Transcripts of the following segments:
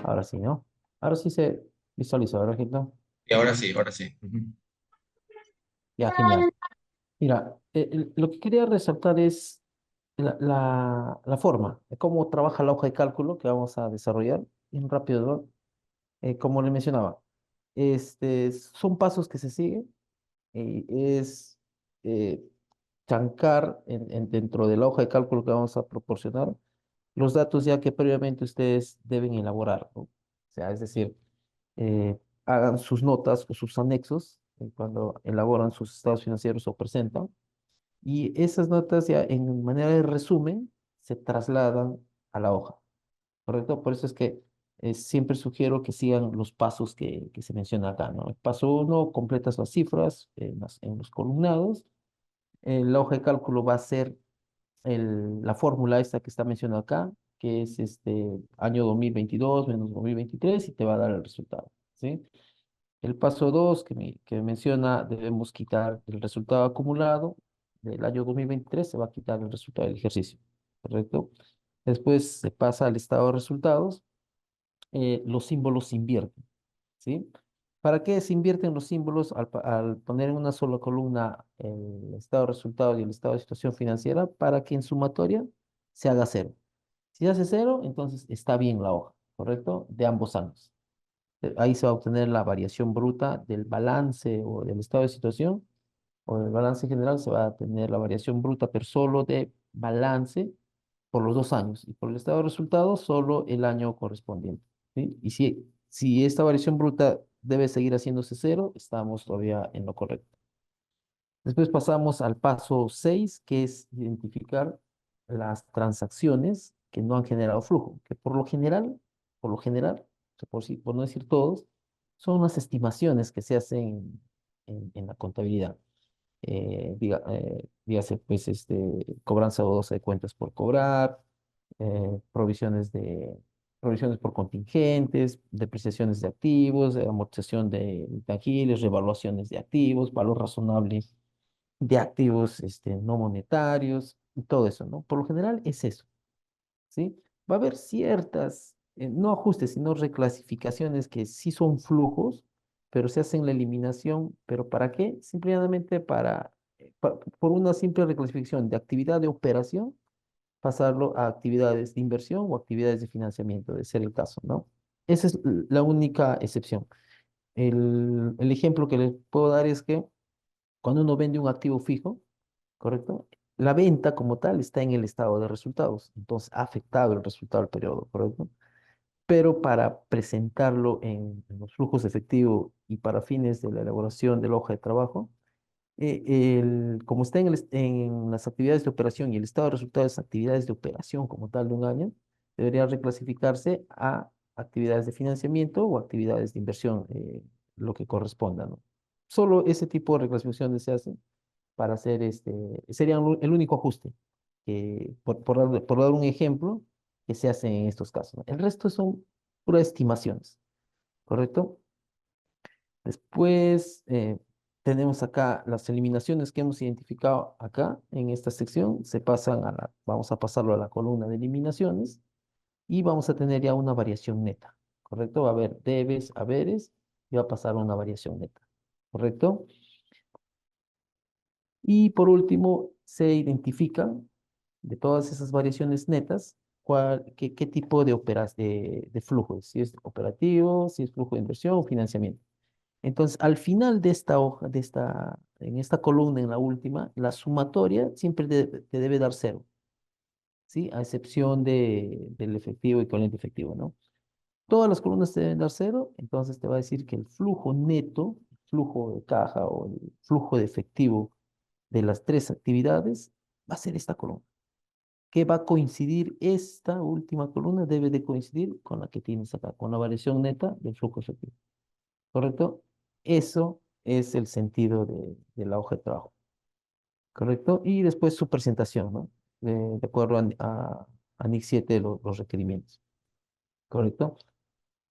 Ahora sí, ¿no? Ahora sí se visualiza, ¿verdad, Gildo? Y ahora sí, ahora sí. Ujú. Ya, genial. Mira, lo que quería resaltar es la forma, de cómo trabaja la hoja de cálculo que vamos a desarrollar. Bien rápido, ¿no? Como le mencionaba, son pasos que se siguen. Es eh, chancar dentro de la hoja de cálculo que vamos a proporcionar los datos ya que previamente ustedes deben elaborar, ¿no? O sea, es decir, hagan sus notas o sus anexos cuando elaboran sus estados financieros o presentan, y esas notas ya en manera de resumen se trasladan a la hoja, ¿correcto? Por eso es que siempre sugiero que sigan los pasos que se mencionan acá, ¿no? El paso uno, completas las cifras en los columnados. La hoja de cálculo va a ser la fórmula esta que está mencionada acá, que es año 2022 menos 2023 y te va a dar el resultado, ¿sí? El paso 2 que menciona, debemos quitar el resultado acumulado del año 2023, se va a quitar el resultado del ejercicio, ¿correcto? Después se pasa al estado de resultados, los símbolos se invierten, ¿sí? ¿Para qué se invierten los símbolos al poner en una sola columna el estado de resultados y el estado de situación financiera? Para que en sumatoria se haga cero. Si hace cero, entonces está bien la hoja, ¿correcto? De ambos años. Ahí se va a obtener la variación bruta del balance o del estado de situación o del balance general. Se va a tener la variación bruta, pero solo de balance por los 2 años y por el estado de resultados solo el año correspondiente, ¿sí? Y si esta variación bruta debe seguir haciéndose cero, estamos todavía en lo correcto. Después pasamos al paso 6 que es identificar las transacciones que no han generado flujo, que por lo general, o sea, por no decir todos, son unas estimaciones que se hacen en la contabilidad. Dígase, pues, cobranza dudosa de cuentas por cobrar, eh, provisiones de, provisiones por contingentes, depreciaciones de activos, amortización de intangibles, revaluaciones de activos, valor razonable de activos, no monetarios, y todo eso, ¿no? Por lo general es eso, ¿sí? Va a haber ciertas, no ajustes, sino reclasificaciones que sí son flujos, pero se hacen la eliminación, ¿pero para qué? Simplemente por una simple reclasificación de actividad de operación, pasarlo a actividades de inversión o actividades de financiamiento, de ser el caso, ¿no? Esa es la única excepción. El ejemplo que les puedo dar es que cuando uno vende un activo fijo, ¿correcto? La venta como tal está en el estado de resultados, entonces ha afectado el resultado del periodo, ¿correcto? Pero para presentarlo en los flujos de efectivo y para fines de la elaboración de la hoja de trabajo, como está en las actividades de operación y el estado de resultados de actividades de operación como tal de un año, debería reclasificarse a actividades de financiamiento o actividades de inversión, lo que corresponda, ¿no? Solo ese tipo de reclasificaciones se hacen para hacer sería el único ajuste, por dar un ejemplo, que se hace en estos casos, ¿no? El resto son puras estimaciones, ¿correcto? Después tenemos acá las eliminaciones que hemos identificado acá en esta sección, vamos a pasarlo a la columna de eliminaciones y vamos a tener ya una variación neta, ¿correcto? Va a haber debes, haberes y va a pasar a una variación neta, ¿correcto? Y por último, se identifican de todas esas variaciones netas, qué tipo de flujo es, si es operativo, si es flujo de inversión o financiamiento. Entonces, al final de esta hoja, en esta columna, en la última, la sumatoria siempre te debe dar cero, ¿sí? A excepción del efectivo y corriente efectivo, ¿no? Todas las columnas te deben dar cero, entonces te va a decir que el flujo neto, flujo de caja o el flujo de efectivo de las tres actividades va a ser esta columna. ¿Qué va a coincidir? Esta última columna debe de coincidir con la que tienes acá, con la variación neta del flujo efectivo. ¿Correcto? Eso es el sentido de la hoja de trabajo. ¿Correcto? Y después su presentación, ¿no? De acuerdo a NIC 7 los requerimientos. ¿Correcto?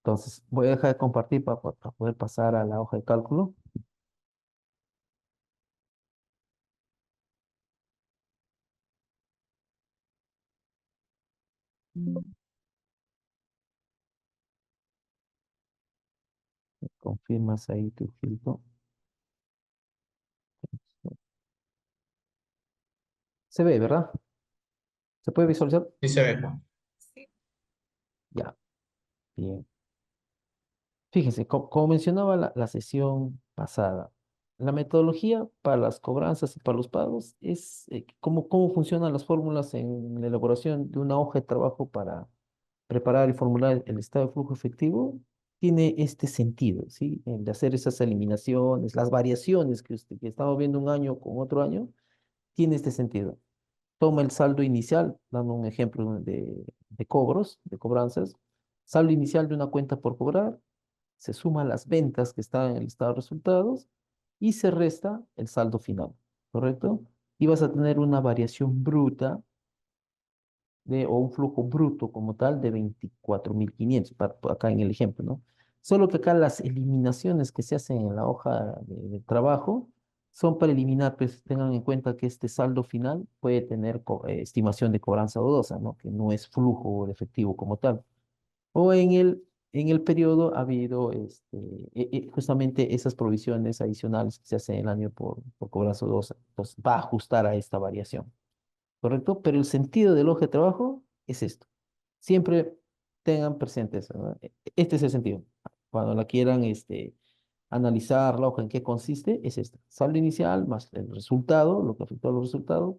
Entonces, voy a dejar de compartir para poder pasar a la hoja de cálculo. confirmas ahí tu filtro. Se ve, ¿verdad? ¿Se puede visualizar? Sí se ve. Sí. Ya, bien. Fíjense, como mencionaba la sesión pasada, la metodología para las cobranzas y para los pagos es cómo funcionan las fórmulas en la elaboración de una hoja de trabajo para preparar y formular el estado de flujo efectivo. Tiene este sentido, ¿sí? El de hacer esas eliminaciones, las variaciones que estamos viendo un año con otro año, tiene este sentido. Toma el saldo inicial, dando un ejemplo de cobros, de cobranzas, saldo inicial de una cuenta por cobrar, se suman las ventas que están en el estado de resultados y se resta el saldo final, ¿correcto? Y vas a tener una variación bruta o un flujo bruto como tal de 24.500, acá en el ejemplo, ¿no? Solo que acá las eliminaciones que se hacen en la hoja de trabajo son para eliminar, pues tengan en cuenta que este saldo final puede tener estimación de cobranza dudosa, ¿no? Que no es flujo de efectivo como tal. O en el periodo ha habido justamente esas provisiones adicionales que se hacen en el año por cobranza dudosa. Entonces va a ajustar a esta variación, ¿correcto? Pero el sentido del hoja de trabajo es esto. Siempre tengan presente eso, ¿no? Este es el sentido. Cuando la quieran analizar la hoja en qué consiste, es esta. Saldo inicial más el resultado, lo que afectó a los resultados,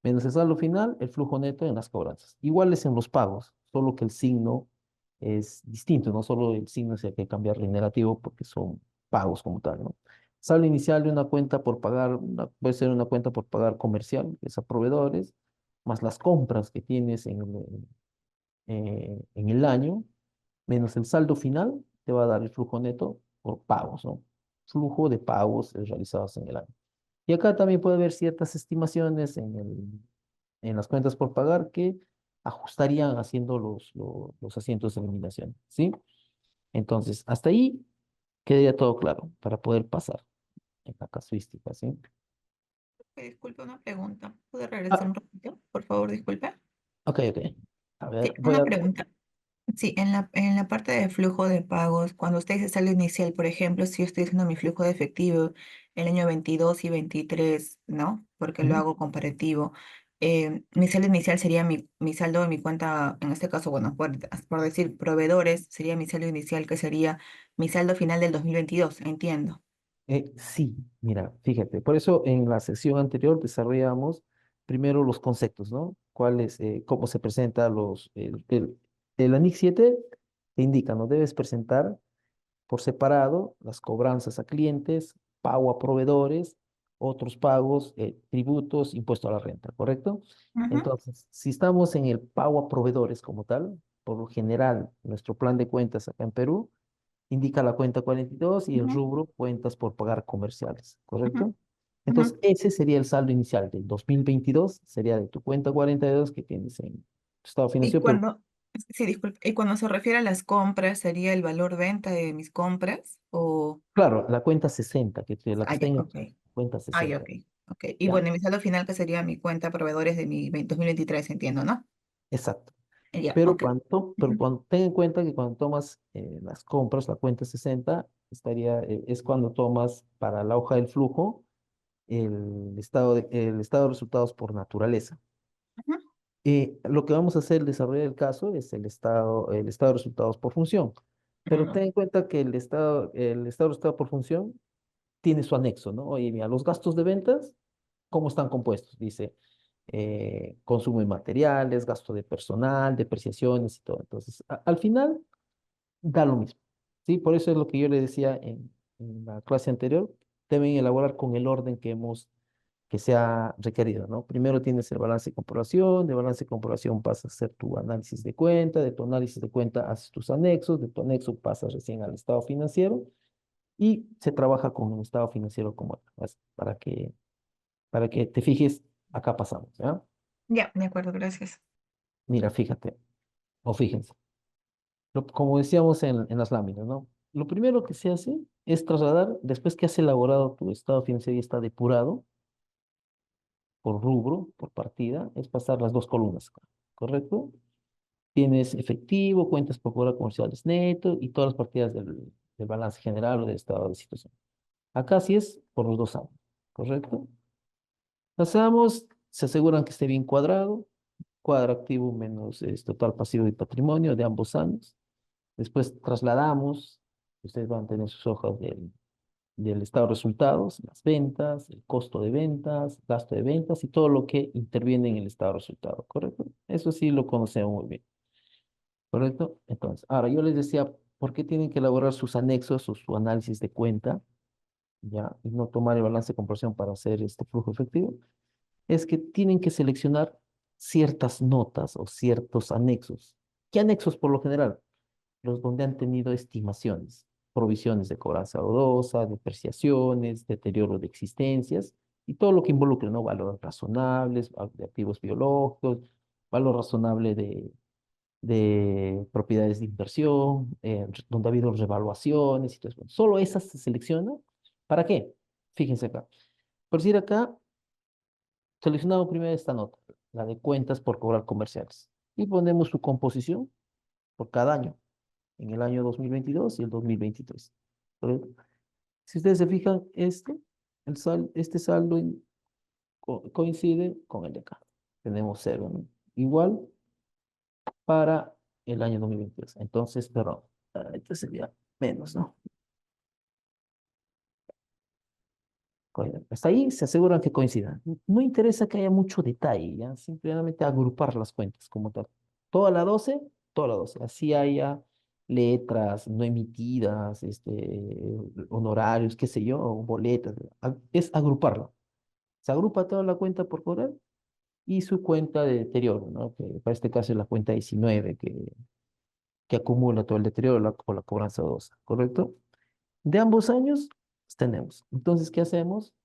menos el saldo final, el flujo neto en las cobranzas. Iguales en los pagos, solo que el signo es distinto, no solo el signo es el que hay que cambiarle en negativo porque son pagos como tal, ¿no? Saldo inicial de una cuenta por pagar, puede ser una cuenta por pagar comercial, que es a proveedores, más las compras que tienes en el año, menos el saldo final, te va a dar el flujo neto por pagos, ¿no? Flujo de pagos realizados en el año. Y acá también puede haber ciertas estimaciones en las cuentas por pagar que ajustarían haciendo los asientos de eliminación, ¿sí? Entonces, hasta ahí quedaría todo claro para poder pasar en la casuística, ¿sí? Disculpe, una pregunta. ¿Puede regresar Ah, un ratito? Por favor, disculpe. ok, ok. A ver, Sí, voy una a... pregunta. Sí, en la parte de flujo de pagos, cuando usted dice saldo inicial, por ejemplo, si yo estoy haciendo mi flujo de efectivo el año 22 y 23, ¿no? Porque lo Ujú. hago comparativo. Mi saldo inicial sería mi saldo de mi cuenta, en este caso, bueno, por decir proveedores, sería mi saldo inicial, que sería mi saldo final del 2022, entiendo. Sí, mira, fíjate, por eso en la sesión anterior desarrollamos primero los conceptos, ¿no? Cómo se presenta el ANIC 7 te indica, ¿no? Debes presentar por separado las cobranzas a clientes, pago a proveedores, otros pagos, tributos, impuesto a la renta, ¿correcto? Ujú, Entonces, si estamos en el pago a proveedores como tal, por lo general, nuestro plan de cuentas acá en Perú indica la cuenta 42 y el ujú, rubro cuentas por pagar comerciales, ujú, ¿correcto? ujú. Entonces, ese sería el saldo inicial del 2022, sería de tu cuenta 42 que tienes en tu estado Y financiero, pero cuando, sí, disculpe, y cuando se refiere a las compras, ¿sería el valor venta de mis compras? O, claro, la cuenta 60, la que ah, está ya, en ok, cuenta ah, ya, 60, ok, ok. Y ¿ya? bueno, y mi saldo final, que sería mi cuenta proveedores de mi 2023, entiendo, ¿no? Exacto. Ya, Pero ok. pero Ujú, cuando ten en cuenta que cuando tomas las compras, la cuenta 60, es cuando tomas para la hoja del flujo el estado de resultados por naturaleza. ujú, Lo que vamos a hacer al desarrollar el caso es el estado de resultados por función. Pero ten ujú, en cuenta que el estado de resultados por función tiene su anexo, ¿no? Oye, mira, los gastos de ventas, ¿cómo están compuestos? Dice, consumo de materiales, gasto de personal, depreciaciones y todo. Entonces, al final, da lo mismo, ¿sí? Por eso es lo que yo le decía en la clase anterior, deben elaborar con el orden que sea requerido, ¿no? Primero tienes el balance de comprobación, de balance de comprobación pasas a hacer tu análisis de cuenta, de tu análisis de cuenta haces tus anexos, de tu anexo pasas recién al estado financiero y se trabaja con el estado financiero como tal, ¿ves? Para que te fijes, acá pasamos, ¿ya? ya, de acuerdo, gracias. Mira, fíjate, o fíjense, como decíamos en las láminas, ¿no? Lo primero que se hace es trasladar, después que has elaborado tu estado financiero y está depurado, por rubro, por partida, es pasar las dos columnas, ¿correcto? Tienes efectivo, cuentas por cobrar comerciales neto y todas las partidas del balance general o del estado de situación. Acá sí es por los 2 años, ¿correcto? Pasamos, se aseguran que esté bien cuadrado, cuadro activo menos total pasivo y patrimonio de ambos años. Después trasladamos, ustedes van a tener sus hojas del estado de resultados, las ventas, el costo de ventas, gasto de ventas y todo lo que interviene en el estado de resultados, ¿correcto? Eso sí lo conocemos muy bien, ¿correcto? Entonces, ahora yo les decía, ¿por qué tienen que elaborar sus anexos o su análisis de cuenta, ya, y no tomar el balance de comparación para hacer este flujo efectivo? Es que tienen que seleccionar ciertas notas o ciertos anexos. ¿Qué anexos por lo general? Los donde han tenido estimaciones, provisiones de cobranza dudosa, depreciaciones, deterioro de existencias y todo lo que involucre, ¿no? Valores razonables, de activos biológicos, valor razonable de propiedades de inversión, donde ha habido revaluaciones y todo eso. Solo esas se seleccionan. ¿Para qué? Fíjense acá. Por decir acá, seleccionamos primero esta nota, la de cuentas por cobrar comerciales, y ponemos su composición por cada año, en el año 2022 y el 2023. ¿Correcto? Si ustedes se fijan, este saldo coincide con el de acá. Tenemos cero, ¿no? Igual para el año 2022. Entonces, perdón, este sería menos, ¿no? Hasta ahí se aseguran que coincidan. No interesa que haya mucho detalle, ¿ya? Simplemente agrupar las cuentas como tal. Toda la 12, toda la 12. Así haya letras no emitidas, honorarios, qué sé yo, boletas. Es agruparlo. Se agrupa toda la cuenta por cobrar y su cuenta de deterioro, ¿no? Que para este caso es la cuenta 19, que acumula todo el deterioro por la cobranza 2, ¿correcto? De ambos años tenemos. Entonces, ¿qué hacemos?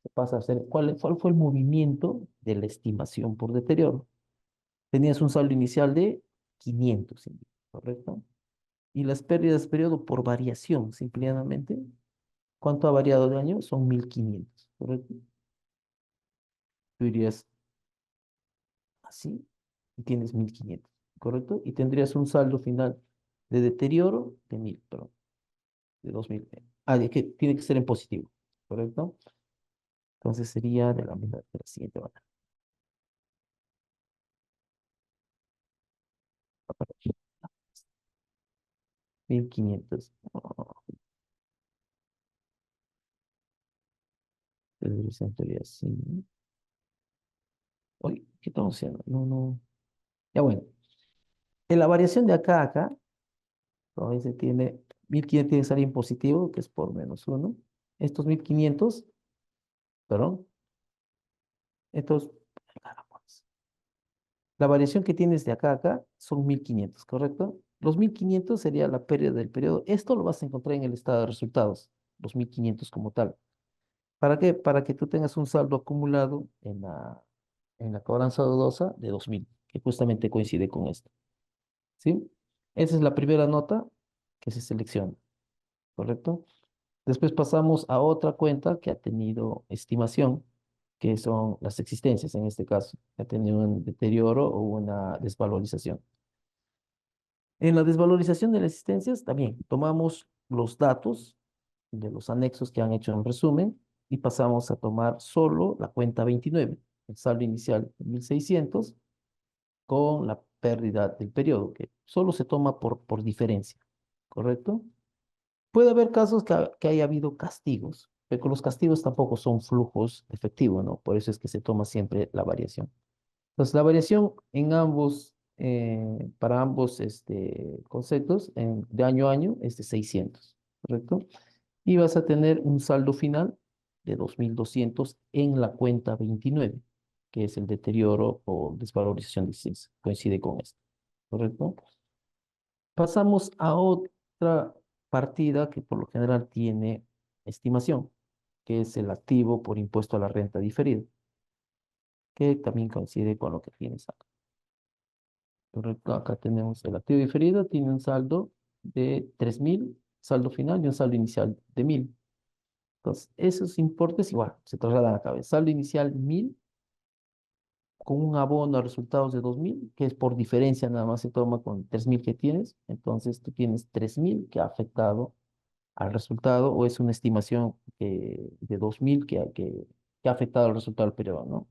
Se pasa a hacer, ¿cuál fue el movimiento de la estimación por deterioro? Tenías un saldo inicial de 500, ¿correcto? Y las pérdidas de periodo por variación, simplemente, ¿cuánto ha variado de año? Son 1500, ¿correcto? Tú irías así y tienes 1500, ¿correcto? Y tendrías un saldo final de deterioro de 1000, perdón, de 2000. De que tiene que ser en positivo, ¿correcto? Entonces sería de la siguiente manera. 1500. Sería así. Oye, ¿qué estamos haciendo? No, no. Ya bueno. En la variación de acá a acá, a veces tiene 1500 tiene que salir en positivo, que es por -1. Estos 1500, perdón, estos, la variación que tienes de acá a acá son 1500, ¿correcto? Los 1500 sería la pérdida del periodo. Esto lo vas a encontrar en el estado de resultados, los 1500 como tal. ¿Para qué? Para que tú tengas un saldo acumulado en la cobranza dudosa de 2000, que justamente coincide con esto. ¿Sí? Esa es la primera nota que se selecciona, ¿correcto? Después pasamos a otra cuenta que ha tenido estimación, que son las existencias en este caso, que ha tenido un deterioro o una desvalorización. En la desvalorización de las existencias también tomamos los datos de los anexos que han hecho en resumen y pasamos a tomar solo la cuenta 29, el saldo inicial de 1600 con la pérdida del periodo, que solo se toma por diferencia, ¿correcto? Puede haber casos que haya habido castigos, pero los castigos tampoco son flujos efectivos, ¿no? Por eso es que se toma siempre la variación. Entonces, la variación para ambos conceptos de año a año es de 600, ¿correcto? Y vas a tener un saldo final de 2200 en la cuenta 29, que es el deterioro o desvalorización de existencia. Coincide con esto, ¿correcto? Pasamos a otra partida que por lo general tiene estimación, que es el activo por impuesto a la renta diferida, que también coincide con lo que tienes acá. Correcto, acá tenemos el activo diferido, tiene un saldo de 3000, saldo final y un saldo inicial de 1000. Entonces, esos importes igual se trasladan a cabeza. Saldo inicial 1000 con un abono a resultados de 2000, que es por diferencia, nada más se toma con 3000 que tienes. Entonces, tú tienes 3000 que ha afectado al resultado o es una estimación de 2000 que ha afectado el resultado del periodo, ¿no?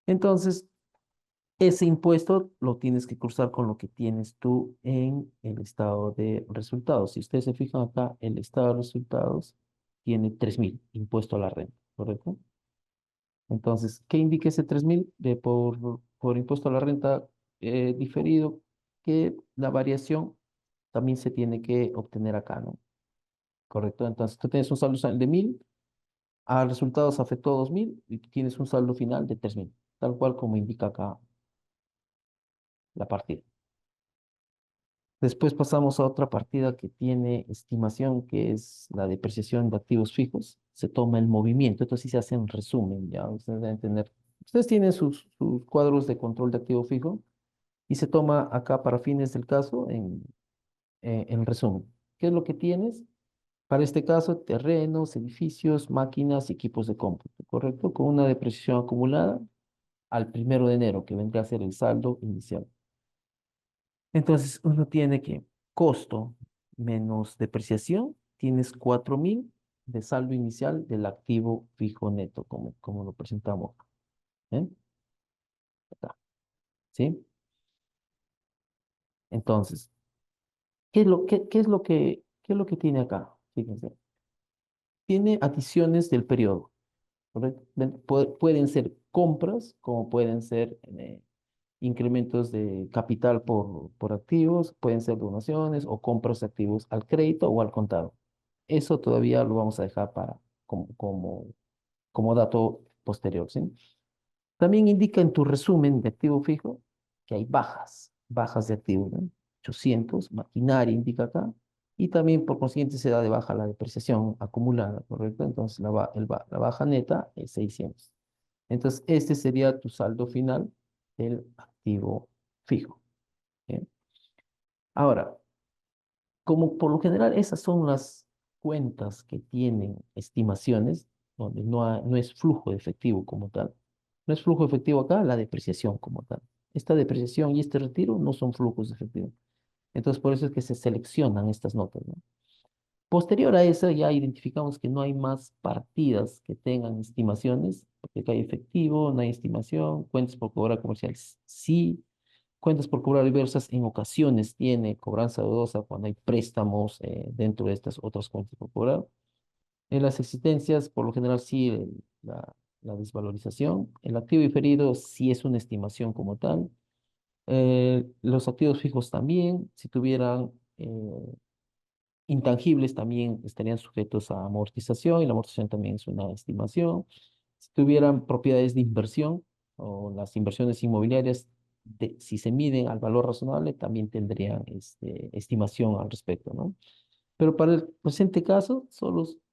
Entonces, ese impuesto lo tienes que cruzar con lo que tienes tú en el estado de resultados. Si ustedes se fijan acá, el estado de resultados tiene 3000 impuesto a la renta, ¿correcto? Entonces, ¿qué indica ese 3000 por impuesto a la renta diferido? Que la variación también se tiene que obtener acá, ¿no? ¿Correcto? Entonces, tú tienes un saldo de 1000, a resultados afectó 2000 y tienes un saldo final de 3000, tal cual como indica acá la partida. Después pasamos a otra partida que tiene estimación, que es la depreciación de activos fijos. Se toma el movimiento, entonces sí se hace un resumen, ya ustedes deben tener. Ustedes tienen sus cuadros de control de activo fijo y se toma acá para fines del caso en resumen. ¿Qué es lo que tienes? Para este caso, terrenos, edificios, máquinas y equipos de cómputo, ¿correcto? Con una depreciación acumulada al 1 de enero, que vendría a ser el saldo inicial. Entonces, uno tiene que costo menos depreciación, tienes 4000 de saldo inicial del activo fijo neto, como lo presentamos. ¿Eh? Acá, ¿sí? Entonces, qué es lo que tiene acá? Fíjense. Tiene adiciones del periodo, ¿correcto? Pueden ser compras, como pueden ser incrementos de capital por activos, pueden ser donaciones o compras de activos al crédito o al contado. Eso todavía lo vamos a dejar como dato posterior, ¿sí? También indica en tu resumen de activo fijo que hay bajas de activos, ¿no? 800, maquinaria indica acá, y también por consiguiente se da de baja la depreciación acumulada, ¿correcto? Entonces la baja neta es 600. Entonces este sería tu saldo final del activo fijo. ¿Bien? Ahora, como por lo general esas son las cuentas que tienen estimaciones, donde no es flujo de efectivo como tal. No es flujo de efectivo acá, la depreciación como tal. Esta depreciación y este retiro no son flujos de efectivo. Entonces, por eso es que se seleccionan estas notas, ¿no? Posterior a eso, ya identificamos que no hay más partidas que tengan estimaciones, porque acá hay efectivo, no hay estimación, cuentas por cobrar comerciales, sí. Cuentas por cobrar diversas en ocasiones tiene cobranza dudosa cuando hay préstamos dentro de estas otras cuentas por cobrar. En las existencias, por lo general, sí, la desvalorización. El activo diferido sí es una estimación como tal. Los activos fijos también, si tuvieran intangibles, también estarían sujetos a amortización y la amortización también es una estimación. Si tuvieran propiedades de inversión o las inversiones inmobiliarias, si se miden al valor razonable, también tendrían estimación al respecto, ¿no? Pero para el presente caso,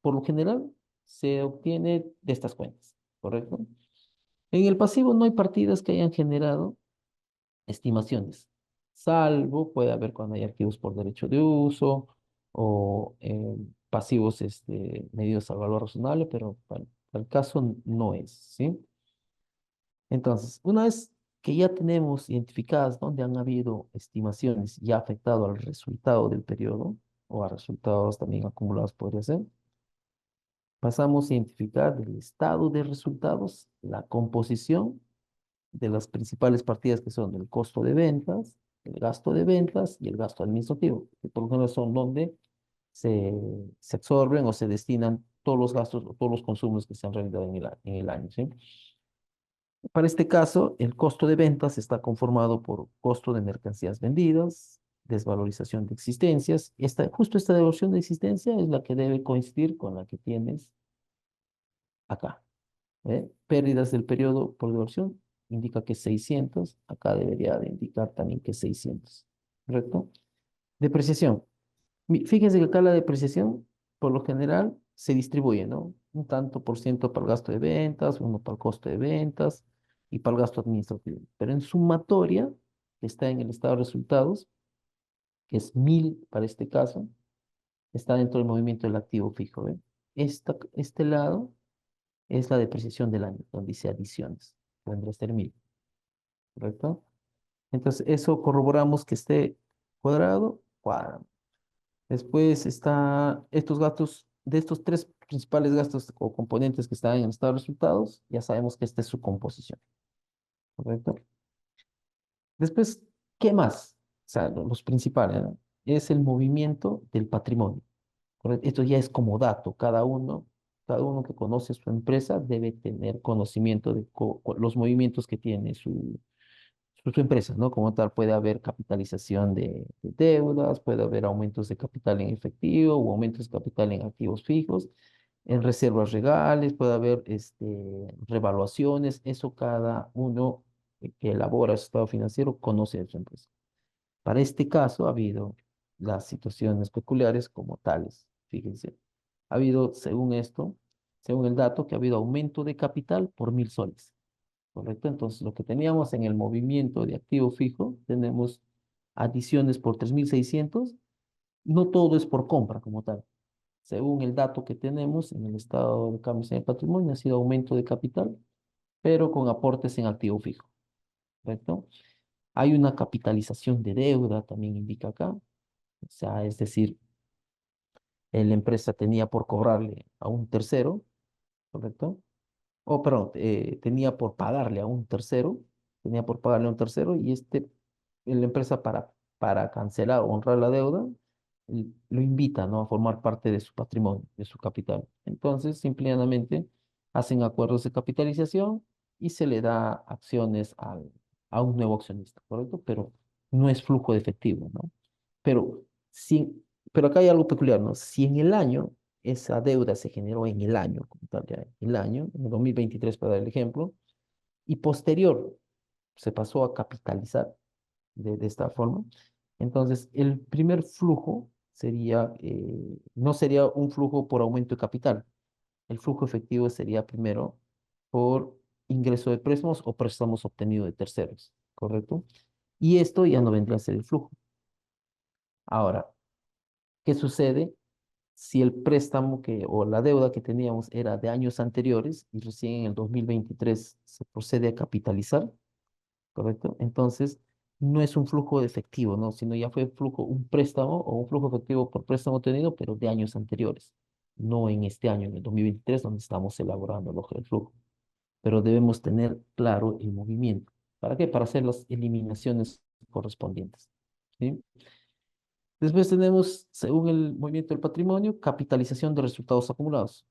por lo general, se obtiene de estas cuentas, ¿correcto? En el pasivo no hay partidas que hayan generado estimaciones, salvo puede haber cuando hay activos por derecho de uso o pasivos medidos al valor razonable, pero para el caso no es, ¿sí? Entonces, una vez que ya tenemos identificadas dónde han habido estimaciones y ha afectado al resultado del periodo, o a resultados también acumulados podría ser, pasamos a identificar el estado de resultados, la composición de las principales partidas que son el costo de ventas, el gasto de ventas y el gasto administrativo, que por lo general son donde se, se absorben o se destinan todos los gastos o todos los consumos que se han realizado en el año, ¿sí? Para este caso, el costo de ventas está conformado por costo de mercancías vendidas, desvalorización de existencias. Justo esta devolución de existencia es la que debe coincidir con la que tienes acá. Pérdidas del periodo por devolución indica que es 600. Acá debería de indicar también que es 600. ¿Correcto? Depreciación. Fíjense que acá la depreciación, por lo general, se distribuye, ¿no? Un tanto por ciento para el gasto de ventas, uno para el costo de ventas y para el gasto administrativo. Pero en sumatoria, que está en el estado de resultados, que es 1000 para este caso, está dentro del movimiento del activo fijo, ¿ve? Este lado es la depreciación del año, donde dice adiciones, que vendrá a ser 1000, ¿correcto? Entonces, eso corroboramos que esté cuadrado, cuadra. Después está estos gastos, de estos tres principales gastos o componentes que están en el estado de resultados, ya sabemos que esta es su composición, ¿correcto? Después, ¿qué más? O sea, los principales, ¿no? Es el movimiento del patrimonio, ¿correcto? Esto ya es como dato, cada uno que conoce su empresa debe tener conocimiento de los movimientos que tiene su empresa, ¿no? Como tal, puede haber capitalización de deudas, puede haber aumentos de capital en efectivo o aumentos de capital en activos fijos, en reservas legales, puede haber revaluaciones, eso cada uno que elabora su estado financiero conoce de su empresa. Para este caso ha habido las situaciones peculiares como tales, fíjense, ha habido, según esto, según el dato, que ha habido aumento de capital por 1.000 soles. ¿Correcto? Entonces, lo que teníamos en el movimiento de activo fijo, tenemos adiciones por 3.600. No todo es por compra como tal. Según el dato que tenemos en el estado de cambios en el patrimonio, ha sido aumento de capital, pero con aportes en activo fijo. ¿Correcto? Hay una capitalización de deuda, también indica acá. O sea, es decir, la empresa tenía por cobrarle a un tercero, ¿correcto? O perdón, tenía por pagarle a un tercero, tenía por pagarle a un tercero y la empresa para cancelar o honrar la deuda, lo invita, ¿no? A formar parte de su patrimonio, de su capital. Entonces, simplemente hacen acuerdos de capitalización y se le da acciones a un nuevo accionista, ¿correcto? Pero no es flujo de efectivo, ¿no? Pero, si, pero acá hay algo peculiar, ¿no? Si en el año esa deuda se generó en el año, como tal, ya, el año, en el 2023 para dar el ejemplo, y posterior se pasó a capitalizar de esta forma, entonces el primer flujo sería, no sería un flujo por aumento de capital, el flujo efectivo sería primero por ingreso de préstamos o préstamos obtenidos de terceros, ¿correcto? Y esto ya no vendría a ser el flujo. Ahora, ¿qué sucede si el préstamo o la deuda que teníamos era de años anteriores y recién en el 2023 se procede a capitalizar? ¿Correcto? Entonces, no es un flujo de efectivo, ¿no? Sino ya fue un préstamo o un flujo efectivo por préstamo tenido, pero de años anteriores, no en este año, en el 2023, donde estamos elaborando el hoja del flujo. Pero debemos tener claro el movimiento. ¿Para qué? Para hacer las eliminaciones correspondientes. ¿Sí? Después tenemos, según el movimiento del patrimonio, capitalización de resultados acumulados.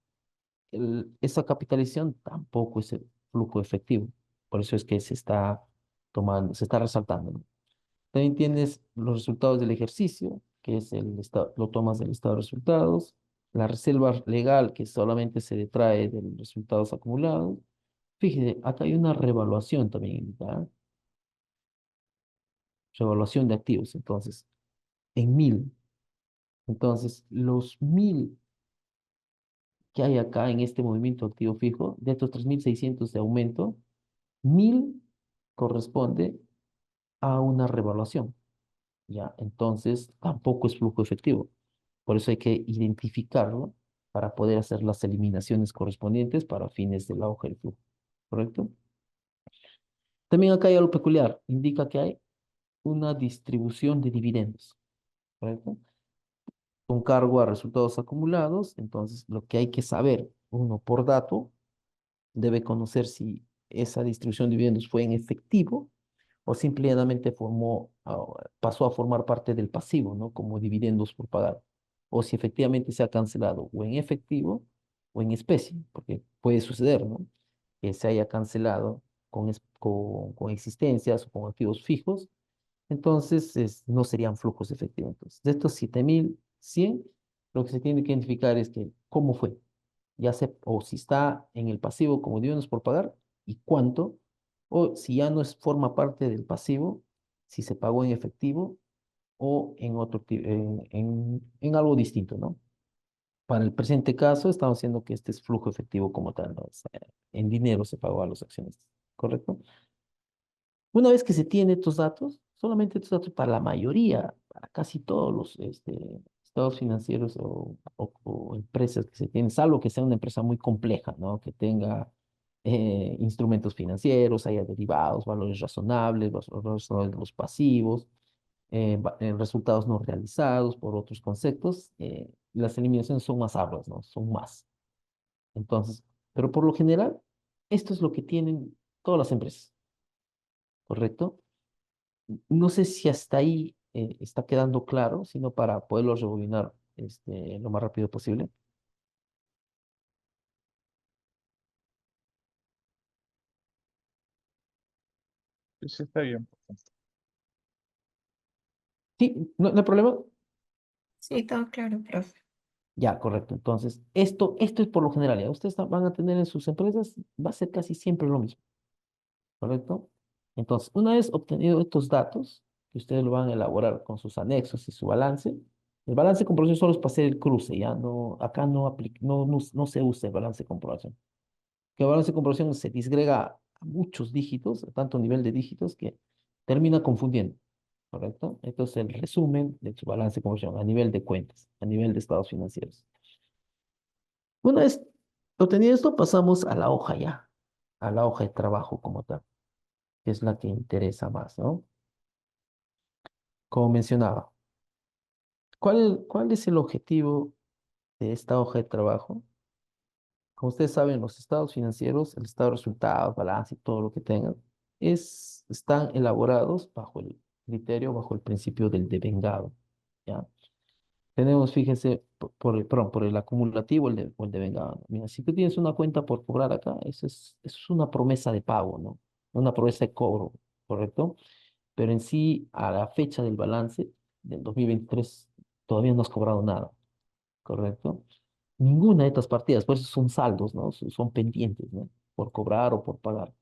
Esa capitalización tampoco es el flujo efectivo. Por eso es que se está tomando, se está resaltando, ¿no? También tienes los resultados del ejercicio, que es lo tomas del estado de resultados. La reserva legal, que solamente se detrae de los resultados acumulados. Fíjese, acá hay una revaluación también, ¿verdad? Revaluación de activos, entonces, en 1.000. Entonces, los 1.000 que hay acá en este movimiento activo fijo, de estos 3.600 de aumento, 1.000 corresponde a una revaluación, ¿ya? Entonces, tampoco es flujo efectivo. Por eso hay que identificarlo para poder hacer las eliminaciones correspondientes para fines de la hoja del flujo, ¿correcto? También acá hay algo peculiar, indica que hay una distribución de dividendos, ¿correcto? Con cargo a resultados acumulados, entonces lo que hay que saber, uno por dato, debe conocer si esa distribución de dividendos fue en efectivo o simplemente pasó a formar parte del pasivo, ¿no? Como dividendos por pagar. O si efectivamente se ha cancelado o en efectivo o en especie, porque puede suceder, ¿no? Que se haya cancelado con existencias o con activos fijos, entonces no serían flujos efectivos. Entonces, de estos 7.100, lo que se tiene que identificar es que cómo fue, o si está en el pasivo como dividendos por pagar y cuánto, o si ya no forma parte del pasivo, si se pagó en efectivo o en algo distinto, ¿no? Para el presente caso, estamos haciendo que este es flujo efectivo como tal, ¿no? O sea, en dinero se pagó a los accionistas, ¿correcto? Una vez que se tiene estos datos, solamente estos datos para la mayoría, para casi todos los estados financieros o empresas que se tienen, salvo que sea una empresa muy compleja, ¿no? Que tenga instrumentos financieros, haya derivados, valores razonables, los pasivos. resultados no realizados por otros conceptos, las eliminaciones son más arduas, ¿no? Son más. Entonces, pero por lo general, esto es lo que tienen todas las empresas, ¿correcto? No sé si hasta ahí está quedando claro, sino para poderlo rebobinar lo más rápido posible. Sí, sí, está bien. Sí, no hay problema. Sí, todo claro, profe. Ya, correcto. Entonces, esto es por lo general, ya ustedes van a tener en sus empresas, va a ser casi siempre lo mismo, ¿correcto? Entonces, una vez obtenido estos datos, que ustedes lo van a elaborar con sus anexos y su balance, el balance de comprobación solo es para hacer el cruce, ya no, acá no aplica, no se usa el balance de comprobación. Que el balance de comprobación se disgrega a muchos dígitos, a tanto nivel de dígitos que termina confundiendo, ¿correcto? Entonces, el resumen de su balance de comprobación a nivel de cuentas, a nivel de estados financieros. Una vez obtenido esto, pasamos a la hoja ya, a la hoja de trabajo como tal, que es la que interesa más, ¿no? Como mencionaba, ¿cuál es el objetivo de esta hoja de trabajo? Como ustedes saben, los estados financieros, el estado de resultados, balance y todo lo que tengan, están elaborados bajo el criterio, bajo el principio del devengado, ¿ya? Tenemos, fíjense, perdón, por el acumulativo o el devengado, ¿no? Mira, si tú tienes una cuenta por cobrar acá, eso es una promesa de pago, ¿no? Una promesa de cobro, ¿correcto? Pero en sí, a la fecha del balance del 2023, todavía no has cobrado nada, ¿correcto? Ninguna de estas partidas, por eso son saldos, ¿no? Son pendientes, ¿no? Por cobrar o por pagar.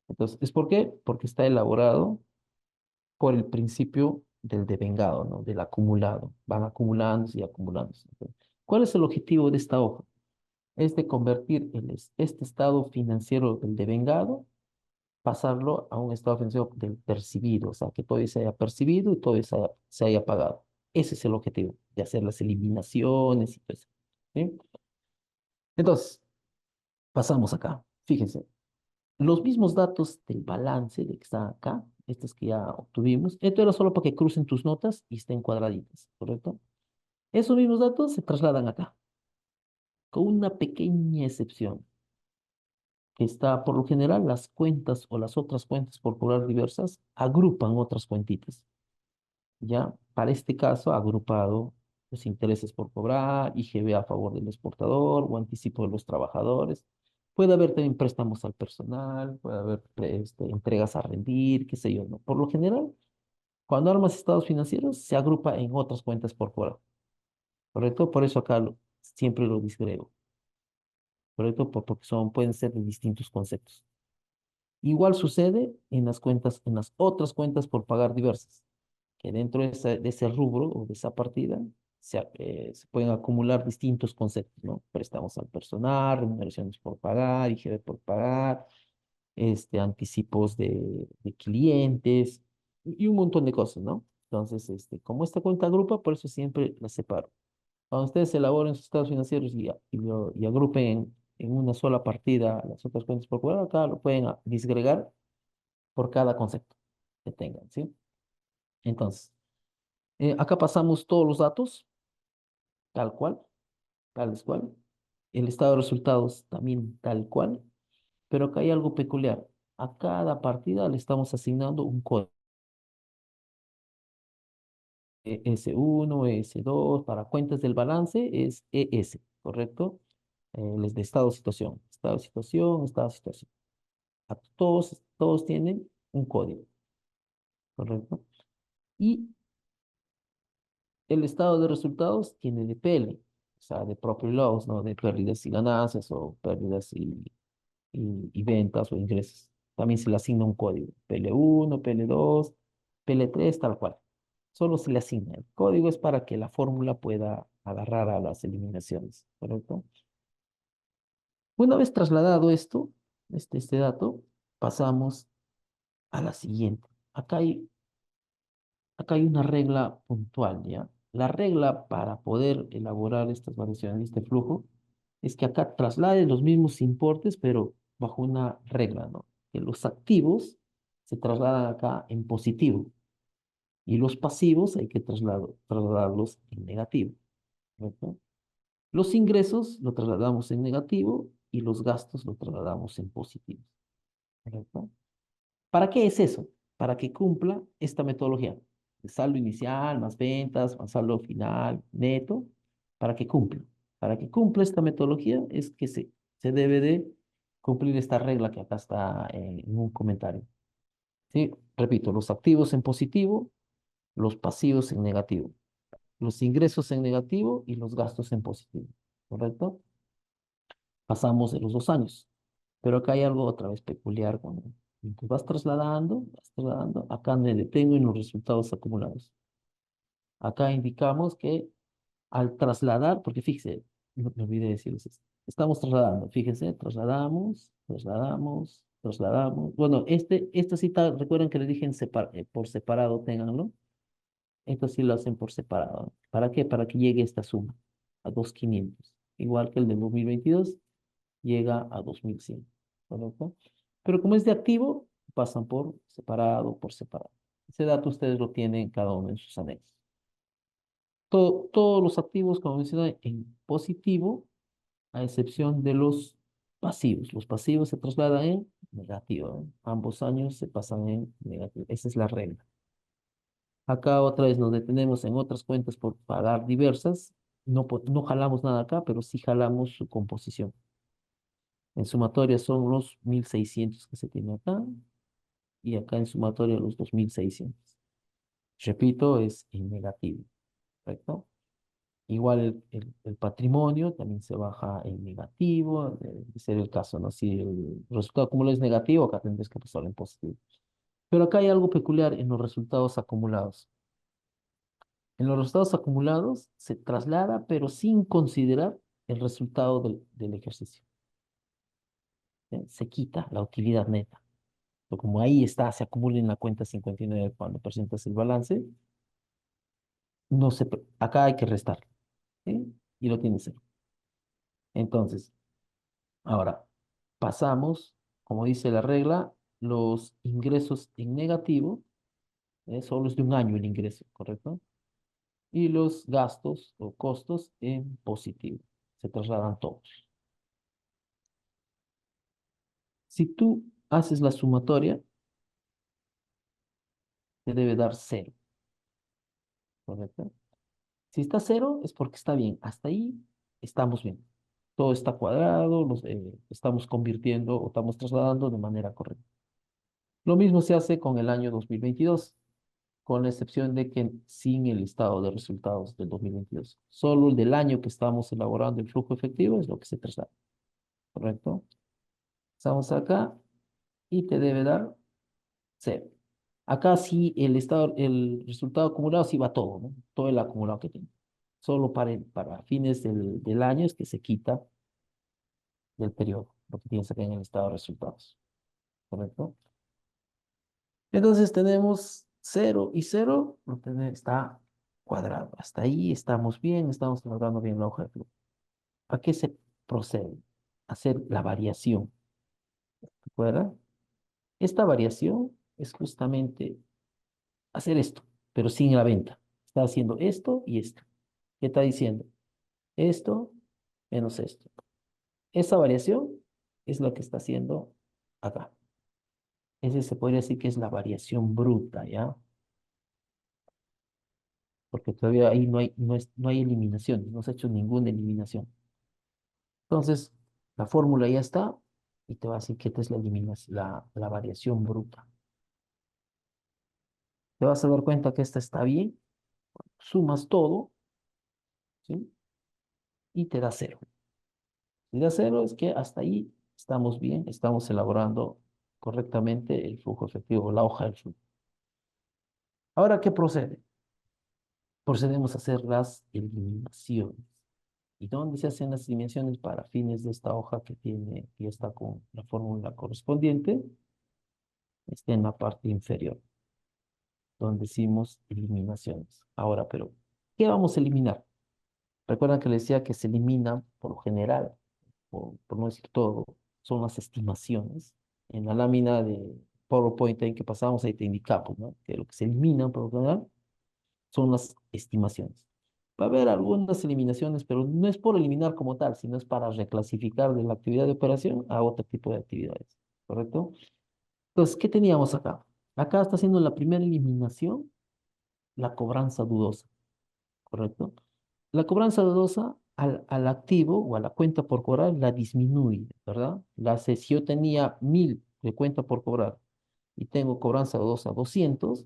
Entonces, ¿es por qué? Porque está elaborado por el principio del devengado, ¿no? Del acumulado. Van acumulándose y acumulándose. Entonces, ¿cuál es el objetivo de esta hoja? Es de convertir este estado financiero del devengado, pasarlo a un estado financiero del percibido, o sea, que todo se haya percibido y todo se haya pagado. Ese es el objetivo, de hacer las eliminaciones y todo eso. ¿Sí? Entonces, pasamos acá. Fíjense, los mismos datos del balance de que está acá, estos que ya obtuvimos, esto era solo para que crucen tus notas y estén cuadraditas, ¿correcto? Esos mismos datos se trasladan acá, con una pequeña excepción, que está, por lo general, las cuentas o las otras cuentas por cobrar diversas agrupan otras cuentitas, ¿ya? Para este caso, agrupado los intereses por cobrar, IGB a favor del exportador o anticipo de los trabajadores. Puede haber también préstamos al personal, puede haber entregas a rendir, qué sé yo, ¿no? Por lo general, cuando armas estados financieros, se agrupa en otras cuentas por cobrar, ¿correcto? Por eso acá siempre lo disgrego, ¿correcto? Porque pueden ser de distintos conceptos. Igual sucede en las cuentas, en las otras cuentas por pagar diversas, que dentro de ese rubro o de esa partida se pueden acumular distintos conceptos, ¿no? Préstamos al personal, remuneraciones por pagar, IGB por pagar, anticipos de clientes y un montón de cosas, ¿no? Entonces, como esta cuenta agrupa, por eso siempre la separo. Cuando ustedes elaboren sus estados financieros y agrupen en una sola partida las otras cuentas por cobrar, acá lo pueden disgregar por cada concepto que tengan, ¿sí? Entonces, acá pasamos todos los datos, tal cual, tales cual. El estado de resultados también tal cual, pero acá hay algo peculiar. A cada partida le estamos asignando un código. S1, S2, para cuentas del balance es ES, ¿correcto? Les de estado de situación, estado de situación, estado de situación. Todos tienen un código, ¿correcto? Y el estado de resultados tiene de PL, o sea, de Profit Loss, ¿no? De pérdidas y ganancias o pérdidas y ventas o ingresos. También se le asigna un código, PL1, PL2, PL3, tal cual. Solo se le asigna. El código es para que la fórmula pueda agarrar a las eliminaciones, ¿correcto? Una vez trasladado esto, este dato, pasamos a la siguiente. Acá hay una regla puntual, ¿ya? La regla para poder elaborar estas variaciones, este flujo, es que acá traslade los mismos importes, pero bajo una regla, ¿no? Que los activos se trasladan acá en positivo, Y los pasivos hay que trasladarlos en negativo, ¿correcto? Los ingresos lo trasladamos en negativo y los gastos lo trasladamos en positivo, ¿correcto? ¿Para qué es eso? Para que cumpla esta metodología. El saldo inicial, más ventas, más saldo final, neto, para que cumpla. Para que cumpla esta metodología es que se debe de cumplir esta regla que acá está en un comentario. ¿Sí? Repito, los activos en positivo, los pasivos en negativo, los ingresos en negativo y los gastos en positivo. ¿Correcto? Pasamos de los 2 años. Pero acá hay algo otra vez peculiar. Cuando vas trasladando, acá me detengo en los resultados acumulados. Acá indicamos que al trasladar, porque fíjese, me olvidé decirles esto. Estamos trasladando, fíjense, trasladamos. Bueno, esta cita, recuerden que le dije por separado, ténganlo. Esto sí lo hacen por separado. ¿Para qué? Para que llegue esta suma a 2.500. Igual que el del 2022 llega a 2.100. ¿Correcto? Pero como es de activo, pasan por separado, por separado. Ese dato ustedes lo tienen cada uno en sus anexos. Todos los activos, como mencioné, en positivo, a excepción de los pasivos. Los pasivos se trasladan en negativo, ¿eh? Ambos años se pasan en negativo. Esa es la regla. Acá otra vez nos detenemos en otras cuentas por pagar diversas. No jalamos nada acá, pero sí jalamos su composición. En sumatoria son los 1.600 que se tiene acá y acá en sumatoria los 2.600. Repito, es en negativo, ¿correcto? Igual el patrimonio también se baja en negativo, debe ser el caso, ¿no? Si el resultado acumulado es negativo, acá tendrías que pasarlo en positivo. Pero acá hay algo peculiar en los resultados acumulados. En los resultados acumulados se traslada, pero sin considerar el resultado del ejercicio. Se quita la utilidad neta. Pero como ahí está, se acumula en la cuenta 59 cuando presentas el balance, acá hay que restar, ¿sí? Y lo tienes cero. Entonces, ahora, pasamos, como dice la regla, los ingresos en negativo, solo es de un año el ingreso, ¿correcto? Y los gastos o costos en positivo. Se trasladan todos. Si tú haces la sumatoria, te debe dar cero, ¿correcto? Si está cero es porque está bien. Hasta ahí estamos bien. Todo está cuadrado, estamos convirtiendo o estamos trasladando de manera correcta. Lo mismo se hace con el año 2022, con la excepción de que sin el estado de resultados del 2022. Solo el del año que estamos elaborando el flujo efectivo es lo que se traslada. ¿Correcto? Estamos acá y te debe dar cero. Acá sí el resultado acumulado sí va todo, ¿no? Todo el acumulado que tiene. Solo para fines del año es que se quita del periodo, lo que tienes acá en el estado de resultados. ¿Correcto? Entonces tenemos 0 y 0, está cuadrado. Hasta ahí estamos bien, estamos logrando bien la hoja de flujo. ¿A qué se procede? A hacer la variación. ¿Recuerda? Esta variación es justamente hacer esto, pero sin la venta. Está haciendo esto y esto. ¿Qué está diciendo? Esto menos esto. Esa variación es lo que está haciendo acá. Ese se podría decir que es la variación bruta, ¿ya? Porque todavía ahí no hay eliminación, no se ha hecho ninguna eliminación. Entonces, la fórmula ya está y te va a decir que esta es la eliminación, la variación bruta. Te vas a dar cuenta que esta está bien, sumas todo, ¿sí? Y te da cero. Si da cero es que hasta ahí estamos bien, estamos elaborando correctamente el flujo efectivo, la hoja del flujo. Ahora, ¿qué procede? Procedemos a hacer las eliminaciones. ¿Y dónde se hacen las eliminaciones para fines de esta hoja que ya está con la fórmula correspondiente? Está en la parte inferior, donde hicimos eliminaciones. Ahora, pero, ¿qué vamos a eliminar? Recuerdan que les decía que se elimina, por lo general, por no decir todo, son las estimaciones. En la lámina de PowerPoint en que pasamos, ahí te indicamos, ¿no? Que lo que se elimina, por lo general, Son las estimaciones. Va a haber algunas eliminaciones, pero no es por eliminar como tal, sino es para reclasificar de la actividad de operación a otro tipo de actividades, ¿correcto? Entonces, ¿qué teníamos acá? Acá está haciendo la primera eliminación, la cobranza dudosa, ¿correcto? La cobranza dudosa al activo o a la cuenta por cobrar la disminuye, ¿verdad? Si yo tenía 1000 de cuenta por cobrar y tengo cobranza dudosa 200,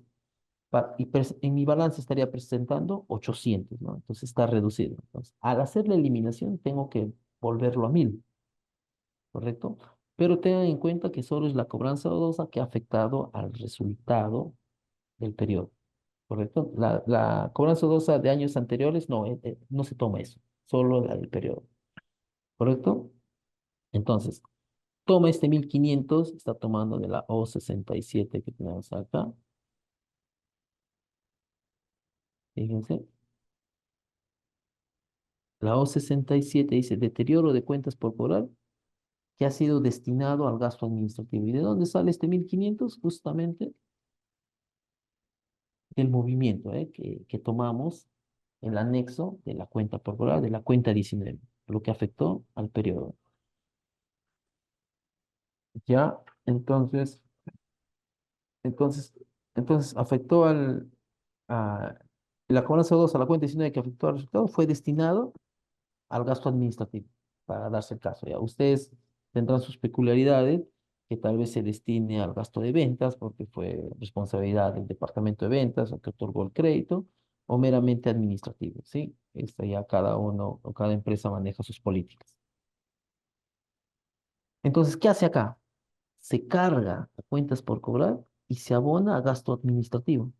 en mi balance estaría presentando 800, ¿no? Entonces está reducido. Entonces, al hacer la eliminación, tengo que volverlo a 1000, ¿correcto? Pero tengan en cuenta que solo es la cobranza dudosa que ha afectado al resultado del periodo, ¿correcto? La cobranza dudosa de años anteriores, no, no se toma eso, solo la del periodo, ¿correcto? Entonces, toma este 1500, está tomando de la O67 que tenemos acá, fíjense. La O67 dice deterioro de cuentas por cobrar que ha sido destinado al gasto administrativo. ¿Y de dónde sale este 1500? Justamente del movimiento que tomamos el anexo de la cuenta por cobrar, de la cuenta 19, lo que afectó al periodo. Ya, entonces, entonces, entonces afectó a la cobranza 2 a la cuenta 19 que afectó al resultado, fue destinado al gasto administrativo, para darse el caso. ¿Ya? Ustedes tendrán sus peculiaridades, que tal vez se destine al gasto de ventas, porque fue responsabilidad del departamento de ventas o que otorgó el crédito, o meramente administrativo, ¿sí? Esto ya cada uno o cada empresa maneja sus políticas. Entonces, ¿qué hace acá? Se carga a cuentas por cobrar y se abona a gasto administrativo,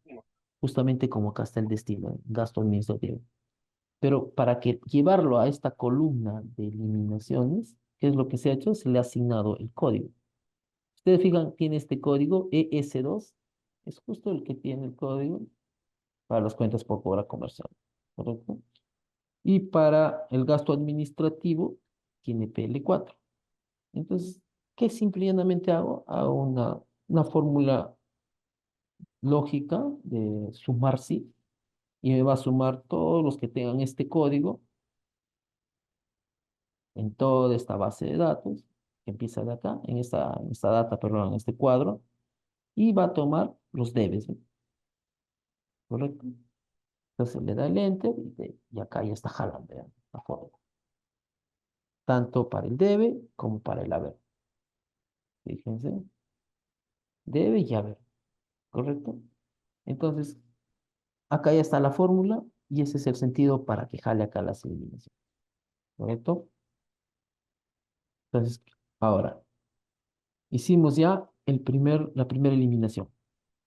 justamente como acá está el destino, gasto administrativo. Pero para que llevarlo a esta columna de eliminaciones, ¿qué es lo que se ha hecho? Se le ha asignado el código. Ustedes fijan, tiene este código ES2, es justo el que tiene el código para las cuentas por cobrar comercial, ¿correcto? Y para el gasto administrativo tiene PL4. Entonces, ¿qué simple y llanamente hago? Hago una fórmula lógica de sumar sí y me va a sumar todos los que tengan este código en toda esta base de datos, que empieza de acá, en esta data, perdón, en este cuadro, y va a tomar los debes, ¿eh? ¿Correcto? Entonces le da el enter y acá ya está jalando ya, la fórmula. Tanto para el debe como para el haber. Fíjense, debe y haber, ¿correcto? Entonces, acá ya está la fórmula y ese es el sentido para que jale acá las eliminaciones, ¿correcto? Entonces, ahora, hicimos ya la primera eliminación.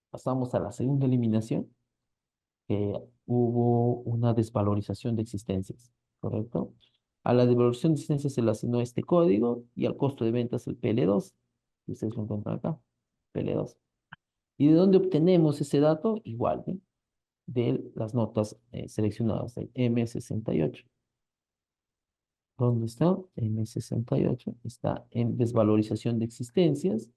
Pasamos a la segunda eliminación, hubo una desvalorización de existencias, ¿correcto? A la desvalorización de existencias se le asignó este código y al costo de ventas el PL2, que ustedes lo encuentran acá, PL2. ¿Y de dónde obtenemos ese dato? Igual, ¿eh? De las notas seleccionadas del M68. ¿Dónde está? M68 está en desvalorización de existencias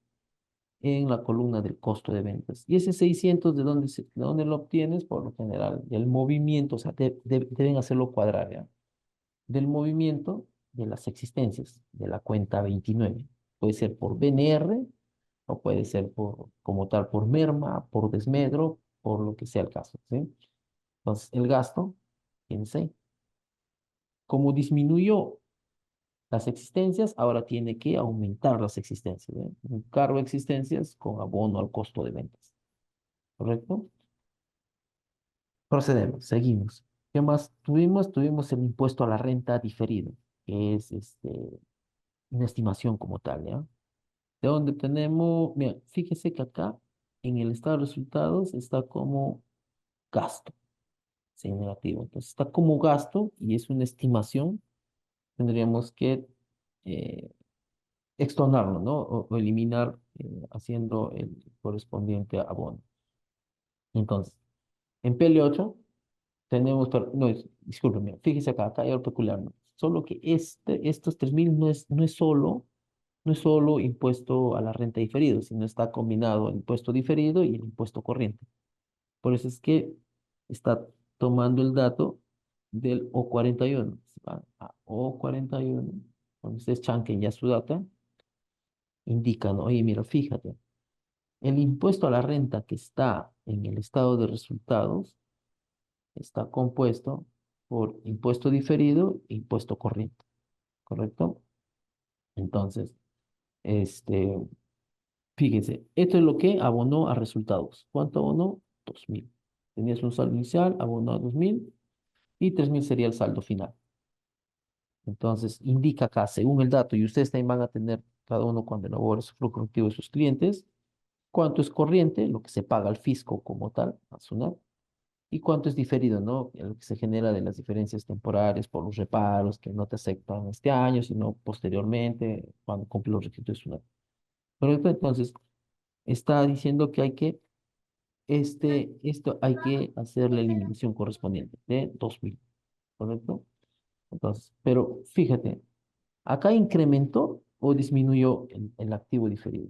en la columna del costo de ventas. Y ese 600, ¿de dónde lo obtienes? Por lo general, del movimiento, o sea, deben hacerlo cuadrar, ¿ya? Del movimiento de las existencias de la cuenta 29. Puede ser por BNR o puede ser como tal por merma, por desmedro, por lo que sea el caso, ¿sí? Entonces, el gasto, fíjense, como disminuyó las existencias, ahora tiene que aumentar las existencias, ¿eh? Un cargo de existencias con abono al costo de ventas. ¿Correcto? Procedemos, seguimos. ¿Qué más tuvimos? Tuvimos el impuesto a la renta diferido, que es una estimación como tal, ¿ya? De donde tenemos, mira, fíjese que acá en el estado de resultados está como gasto, sí, negativo. Entonces está como gasto y es una estimación. Tendríamos que eh, extonarlo, ¿no? O eliminar haciendo el correspondiente abono. Entonces, en PL8 tenemos, no, discúlpeme, fíjese acá hay algo peculiar, ¿no? Solo que estos 3000 no es solo impuesto a la renta diferido, sino está combinado el impuesto diferido y el impuesto corriente. Por eso es que está tomando el dato del O41. Va a O41, cuando ustedes chanquen ya su data, indican, oye, mira, fíjate, el impuesto a la renta que está en el estado de resultados está compuesto por impuesto diferido e impuesto corriente, ¿correcto? Entonces, este, fíjense, esto es lo que abonó a resultados. ¿Cuánto abonó? 2.000. Tenías un saldo inicial, abonó a 2.000 y 3.000 sería el saldo final. Entonces, indica acá, según el dato, y ustedes también van a tener cada uno cuando elabore su flujo activo de sus clientes, cuánto es corriente, lo que se paga al fisco como tal, nacional, y cuánto es diferido, ¿no? Lo que se genera de las diferencias temporales por los reparos que no te aceptan este año, sino posteriormente, cuando cumple los requisitos de SUNAT. ¿Correcto? Entonces, está diciendo que hay que, esto hay que hacer la eliminación correspondiente de 2.000, ¿correcto? Entonces, pero fíjate, acá incrementó o disminuyó el activo diferido.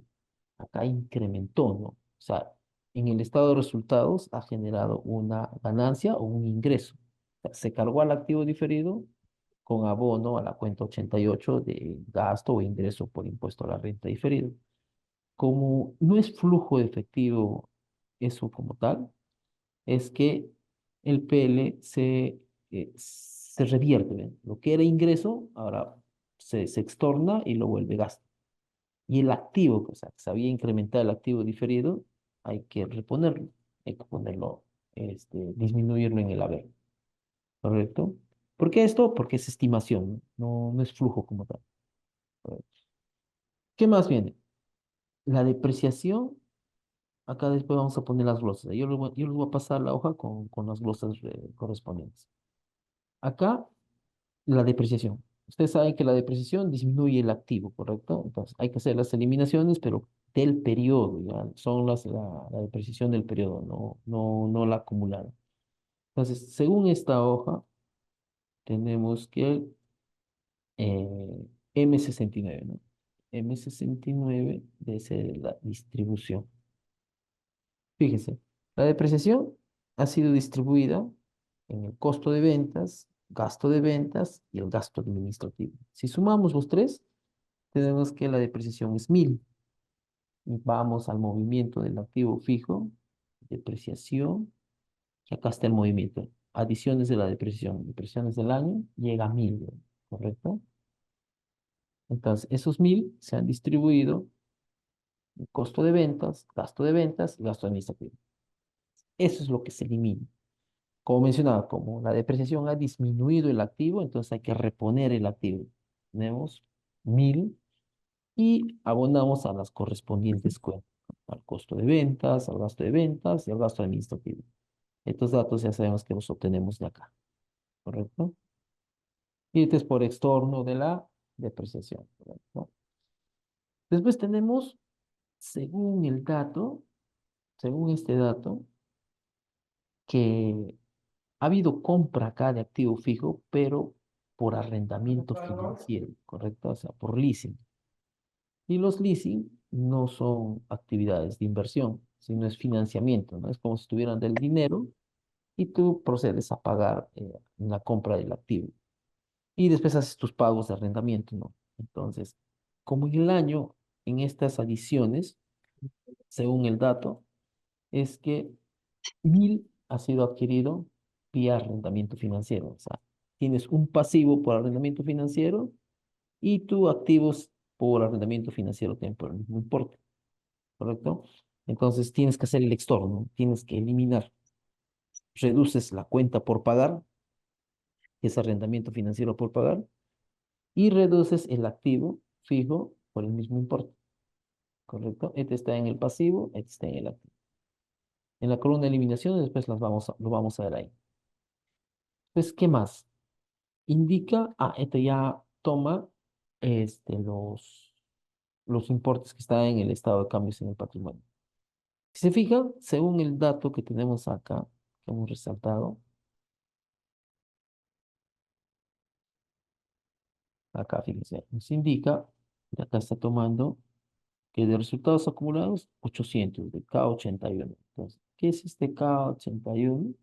Acá incrementó, ¿no? O sea, en el estado de resultados ha generado una ganancia o un ingreso. O sea, se cargó al activo diferido con abono a la cuenta 88 de gasto o ingreso por impuesto a la renta diferido. Como no es flujo de efectivo eso como tal, es que el PL se revierte, ¿ven? Lo que era ingreso, ahora se extorna y lo vuelve gasto. Y el activo, o sea, que se había incrementado el activo diferido, hay que reponerlo, hay que ponerlo, disminuirlo en el haber, ¿correcto? ¿Por qué esto? Porque es estimación, no es flujo como tal. ¿Correcto? ¿Qué más viene? La depreciación, acá después vamos a poner las glosas. Yo les voy a pasar la hoja con las glosas correspondientes. Acá, la depreciación. Ustedes saben que la depreciación disminuye el activo, ¿correcto? Entonces, hay que hacer las eliminaciones, pero del periodo, ¿ya? Son la depreciación del periodo, no la acumulada. Entonces, según esta hoja, tenemos que M69, ¿no? M69 debe ser la distribución. Fíjense, la depreciación ha sido distribuida en el costo de ventas, gasto de ventas y el gasto administrativo. Si sumamos los tres, tenemos que la depreciación es 1.000. Y vamos al movimiento del activo fijo, depreciación, y acá está el movimiento. Adiciones de la depreciación, depreciaciones del año, llega a 1.000, ¿correcto? Entonces, esos 1.000 se han distribuido en costo de ventas, gasto de ventas y gasto administrativo. Eso es lo que se elimina. Como mencionaba, como la depreciación ha disminuido el activo, entonces hay que reponer el activo. Tenemos 1.000 y abonamos a las correspondientes cuentas, al costo de ventas, al gasto de ventas y al gasto administrativo. Estos datos ya sabemos que los obtenemos de acá, ¿correcto? Y este es por extorno de la depreciación, ¿correcto? Después tenemos, según el dato, según este dato, que ha habido compra acá de activo fijo, pero por arrendamiento financiero, ¿correcto? O sea, por leasing. Y los leasing no son actividades de inversión, sino es financiamiento, ¿no? Es como si tuvieran del dinero y tú procedes a pagar la compra del activo. Y después haces tus pagos de arrendamiento, ¿no? Entonces, como en el año, en estas adiciones, según el dato, es que 1.000 ha sido adquirido vía arrendamiento financiero. O sea, tienes un pasivo por arrendamiento financiero y tu activos por arrendamiento financiero temporal, no importa, ¿correcto? Entonces tienes que hacer el extorno, tienes que eliminar, reduces la cuenta por pagar, que es arrendamiento financiero por pagar, y reduces el activo fijo por el mismo importe, ¿correcto? Este está en el pasivo, este está en el activo. En la columna de eliminación después lo vamos a ver ahí. Pues, ¿qué más? Indica, este ya toma los importes que están en el estado de cambios en el patrimonio. Si se fijan, según el dato que tenemos acá, que hemos resaltado, acá fíjense, nos indica, y acá está tomando que de resultados acumulados, 800 de K81. Entonces, ¿qué es este K81?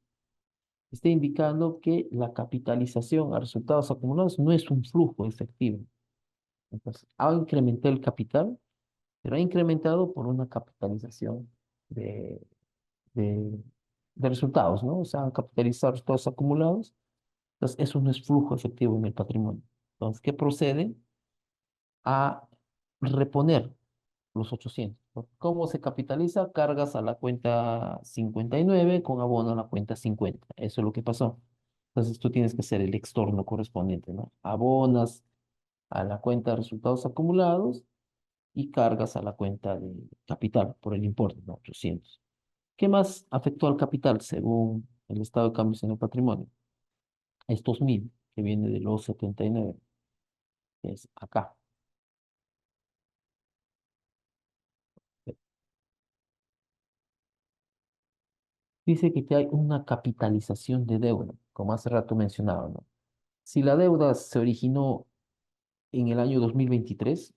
está indicando que la capitalización a resultados acumulados no es un flujo efectivo. Entonces, ha incrementado el capital, pero ha incrementado por una capitalización de, de, de resultados, ¿no? O sea, capitalizar resultados acumulados. Entonces, eso no es flujo efectivo en el patrimonio. Entonces, ¿qué procede? A reponer los 800. ¿Cómo se capitaliza? Cargas a la cuenta 59 con abono a la cuenta 50. Eso es lo que pasó. Entonces, tú tienes que hacer el extorno correspondiente, ¿no? Abonas a la cuenta de resultados acumulados y cargas a la cuenta de capital por el importe, ¿no? 800. ¿Qué más afectó al capital según el estado de cambios en el patrimonio? Estos 1000 que viene de los 79, que es acá. Dice que hay una capitalización de deuda, como hace rato mencionaba, ¿no? Si la deuda se originó en el año 2023,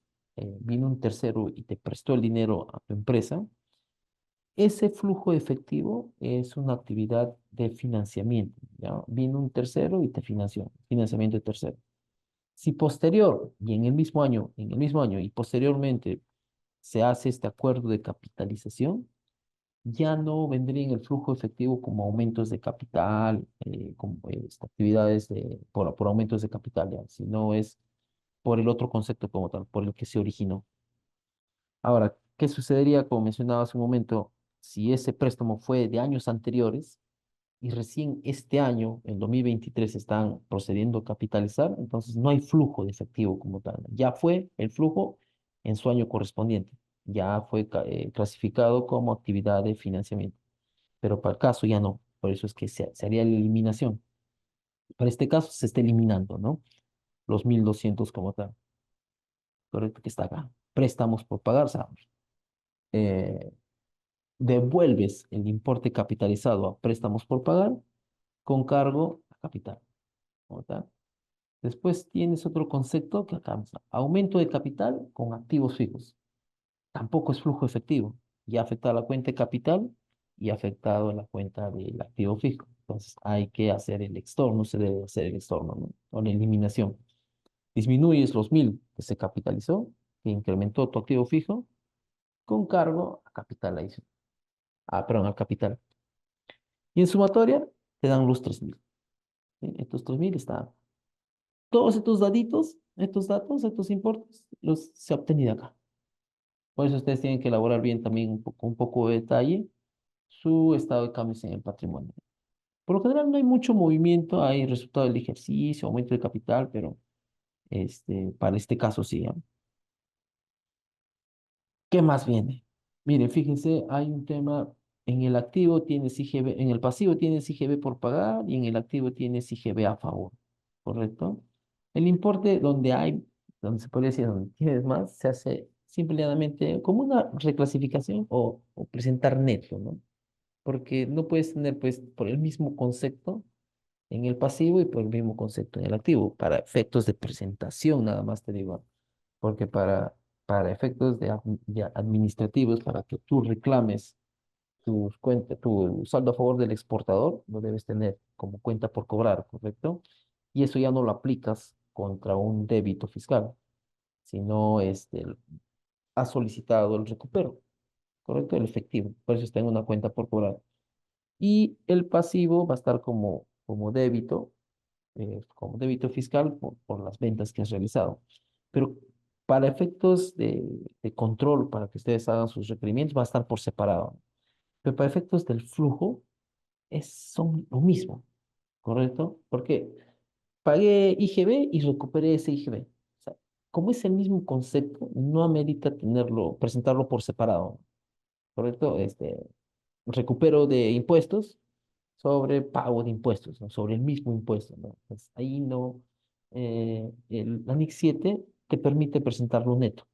vino un tercero y te prestó el dinero a tu empresa, ese flujo efectivo es una actividad de financiamiento, ¿ya? Vino un tercero y te financió, financiamiento de tercero. Si posterior y en el mismo año y posteriormente se hace este acuerdo de capitalización, ya no vendría en el flujo efectivo como aumentos de capital, como actividades por aumentos de capital, ya, sino es por el otro concepto como tal, por el que se originó. Ahora, ¿qué sucedería, como mencionaba hace un momento, si ese préstamo fue de años anteriores y recién este año, en 2023, están procediendo a capitalizar? Entonces no hay flujo de efectivo como tal. Ya fue el flujo en su año correspondiente, ya fue clasificado como actividad de financiamiento, pero para el caso ya no. Por eso es que se haría la eliminación. Para este caso se está eliminando, ¿no? Los 1200 como tal. Correcto, que está acá. Préstamos por pagar, sabemos. Eh, Devuelves el importe capitalizado a préstamos por pagar con cargo a capital. ¿Cómo está? Después tienes otro concepto que acá está. Aumento de capital con activos fijos. Tampoco es flujo efectivo. Ya ha afectado a la cuenta de capital y ha afectado a la cuenta del activo fijo. Entonces hay que hacer el extorno, se debe hacer el extorno, ¿no? O la eliminación. Disminuyes los 1000 que se capitalizó, que incrementó tu activo fijo, con cargo a capital adicional. Perdón, al capital. Y en sumatoria te dan los 3000. ¿Sí? Estos 3000 están. Todos estos daditos, estos datos, estos importes, los se ha obtenido acá. Por eso ustedes tienen que elaborar bien también un poco de detalle su estado de cambios en el patrimonio. Por lo general no hay mucho movimiento, hay resultado del ejercicio, aumento de capital, pero para este caso sí, ¿no? ¿Qué más viene? Miren, fíjense, hay un tema, en el activo tienes IGB, en el pasivo tienes IGB por pagar y en el activo tienes IGB a favor, ¿correcto? El importe donde se podría decir, donde tienes más, se hace simplemente como una reclasificación o presentar neto, ¿no? Porque no puedes tener, pues, por el mismo concepto en el pasivo y por el mismo concepto en el activo, para efectos de presentación, nada más te digo, porque para efectos de administrativos, para que tú reclames tus cuentas, tu saldo a favor del exportador, lo debes tener como cuenta por cobrar, ¿correcto? Y eso ya no lo aplicas contra un débito fiscal, sino has solicitado el recupero, ¿correcto? El efectivo, por eso está en una cuenta por cobrar. Y el pasivo va a estar como débito fiscal por las ventas que has realizado. Pero para efectos de control, para que ustedes hagan sus requerimientos, va a estar por separado. Pero para efectos del flujo, son lo mismo, ¿correcto? Porque pagué IGB y recuperé ese IGB. O sea, como es el mismo concepto, no amerita presentarlo por separado, ¿correcto? Recupero de impuestos sobre pago de impuestos, ¿no? Sobre el mismo impuesto, ¿no? Pues ahí no, el Annex 7 te permite presentarlo neto,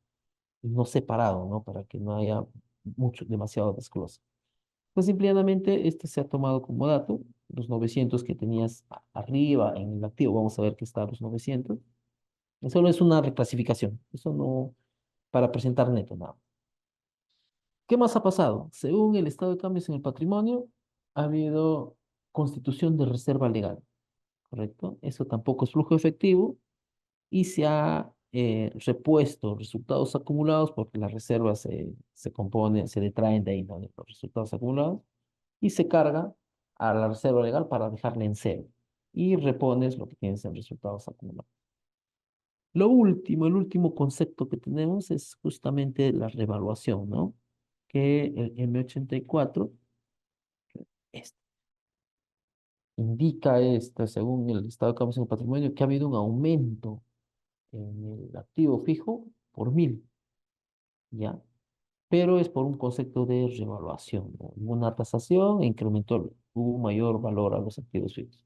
no separado, ¿no? Para que no haya demasiado desglose. Pues simplemente este se ha tomado como dato, los 900 que tenías arriba en el activo, vamos a ver que está los 900. Solo es una reclasificación, eso no, para presentar neto, nada. ¿Qué más ha pasado? Según el estado de cambios en el patrimonio, ha habido constitución de reserva legal, ¿correcto? Eso tampoco es flujo efectivo y se ha repuesto resultados acumulados porque las reservas se componen, se detraen de ahí, ¿no? De los resultados acumulados y se carga a la reserva legal para dejarla en cero y repones lo que tienes en resultados acumulados. Lo último, el último concepto que tenemos es justamente la revaluación, ¿no? Que el M84 este, indica según el estado de cambios en el patrimonio, que ha habido un aumento en el activo fijo por 1000, ¿ya? Pero es por un concepto de revaluación, ¿no? Hubo una tasación e incrementó, hubo un mayor valor a los activos fijos.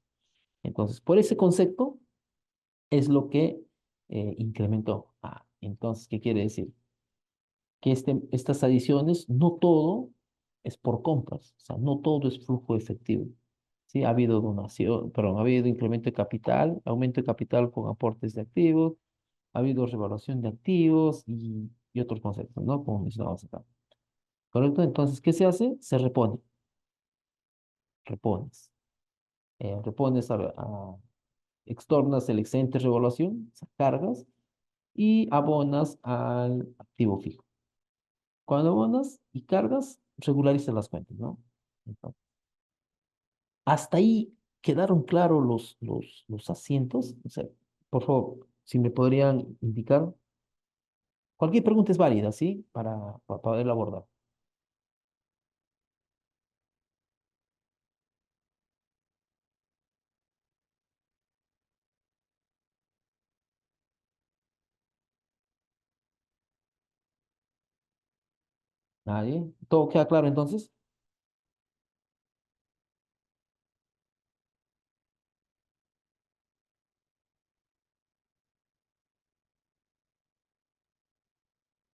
Entonces, por ese concepto es lo que incrementó. Ah, entonces, ¿qué quiere decir? Que estas adiciones, no todo es por compras, o sea, no todo es flujo efectivo. Sí, ha habido donación, perdón, ha habido incremento de capital, aumento de capital con aportes de activos, ha habido revaluación de activos y otros conceptos, ¿no? Como mencionábamos acá. ¿Correcto? Entonces, ¿qué se hace? Se repone, repones. Repones extornas el excedente de revaluación, o sea, cargas, y abonas al activo fijo. Cuando abonas y cargas, regularizas las cuentas, ¿no? Entonces, hasta ahí quedaron claros los asientos. O sea, por favor, si me podrían indicar. Cualquier pregunta es válida, ¿sí? Para poderla abordar. ¿Nadie? ¿Todo queda claro entonces?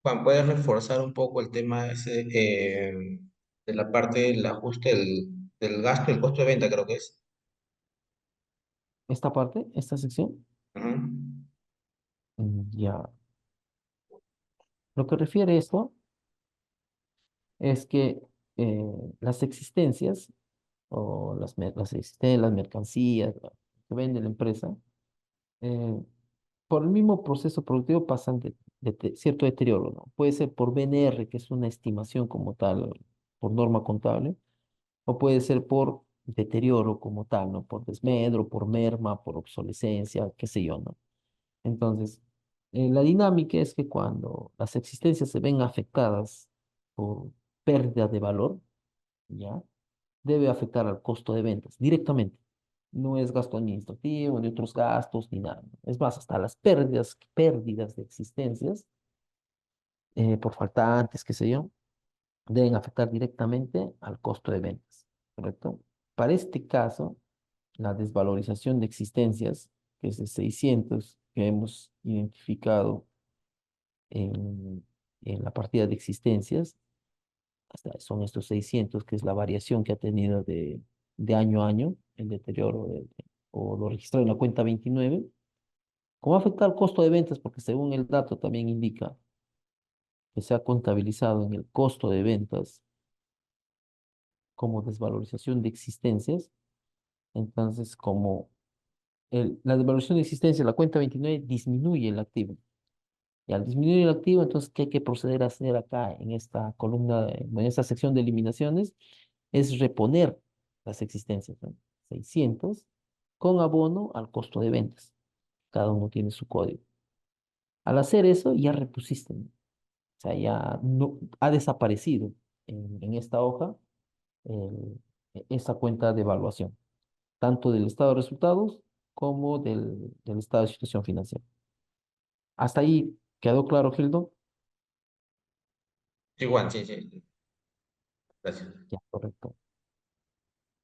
Juan, ¿puedes reforzar un poco el tema ese de la parte del ajuste del gasto y el costo de venta, creo que es? Esta parte, esta sección. Ujú. Ya. Lo que refiere esto es que las existencias o las mercancías que vende la empresa, eh, por el mismo proceso productivo pasan de cierto deterioro, ¿no? Puede ser por BNR, que es una estimación como tal, por norma contable, o puede ser por deterioro como tal, ¿no? Por desmedro, por merma, por obsolescencia, qué sé yo, ¿no? Entonces, la dinámica es que cuando las existencias se ven afectadas por pérdida de valor, ¿ya? Debe afectar al costo de ventas directamente. No es gasto administrativo, ni otros gastos, ni nada. Es más, hasta las pérdidas de existencias por faltantes, qué sé yo, deben afectar directamente al costo de ventas, ¿correcto? Para este caso, la desvalorización de existencias, que es de 600 que hemos identificado en la partida de existencias, son estos 600, que es la variación que ha tenido de año a año, el deterioro o lo registrado en la cuenta 29. ¿Cómo afecta al costo de ventas? Porque según el dato también indica que se ha contabilizado en el costo de ventas como desvalorización de existencias. Entonces, como la desvalorización de existencias, la cuenta 29 disminuye el activo. Y al disminuir el activo, entonces, ¿qué hay que proceder a hacer acá en esta columna, en esta sección de eliminaciones? Es reponer las existencias, ¿no? 600 con abono al costo de ventas. Cada uno tiene su código. Al hacer eso, ya repusiste, ¿no? O sea, ya no, ha desaparecido en esta hoja esa cuenta de evaluación, tanto del estado de resultados como del estado de situación financiera. Hasta ahí quedó claro, Gildo. Sí, Juan, sí, sí. Gracias. Ya, correcto.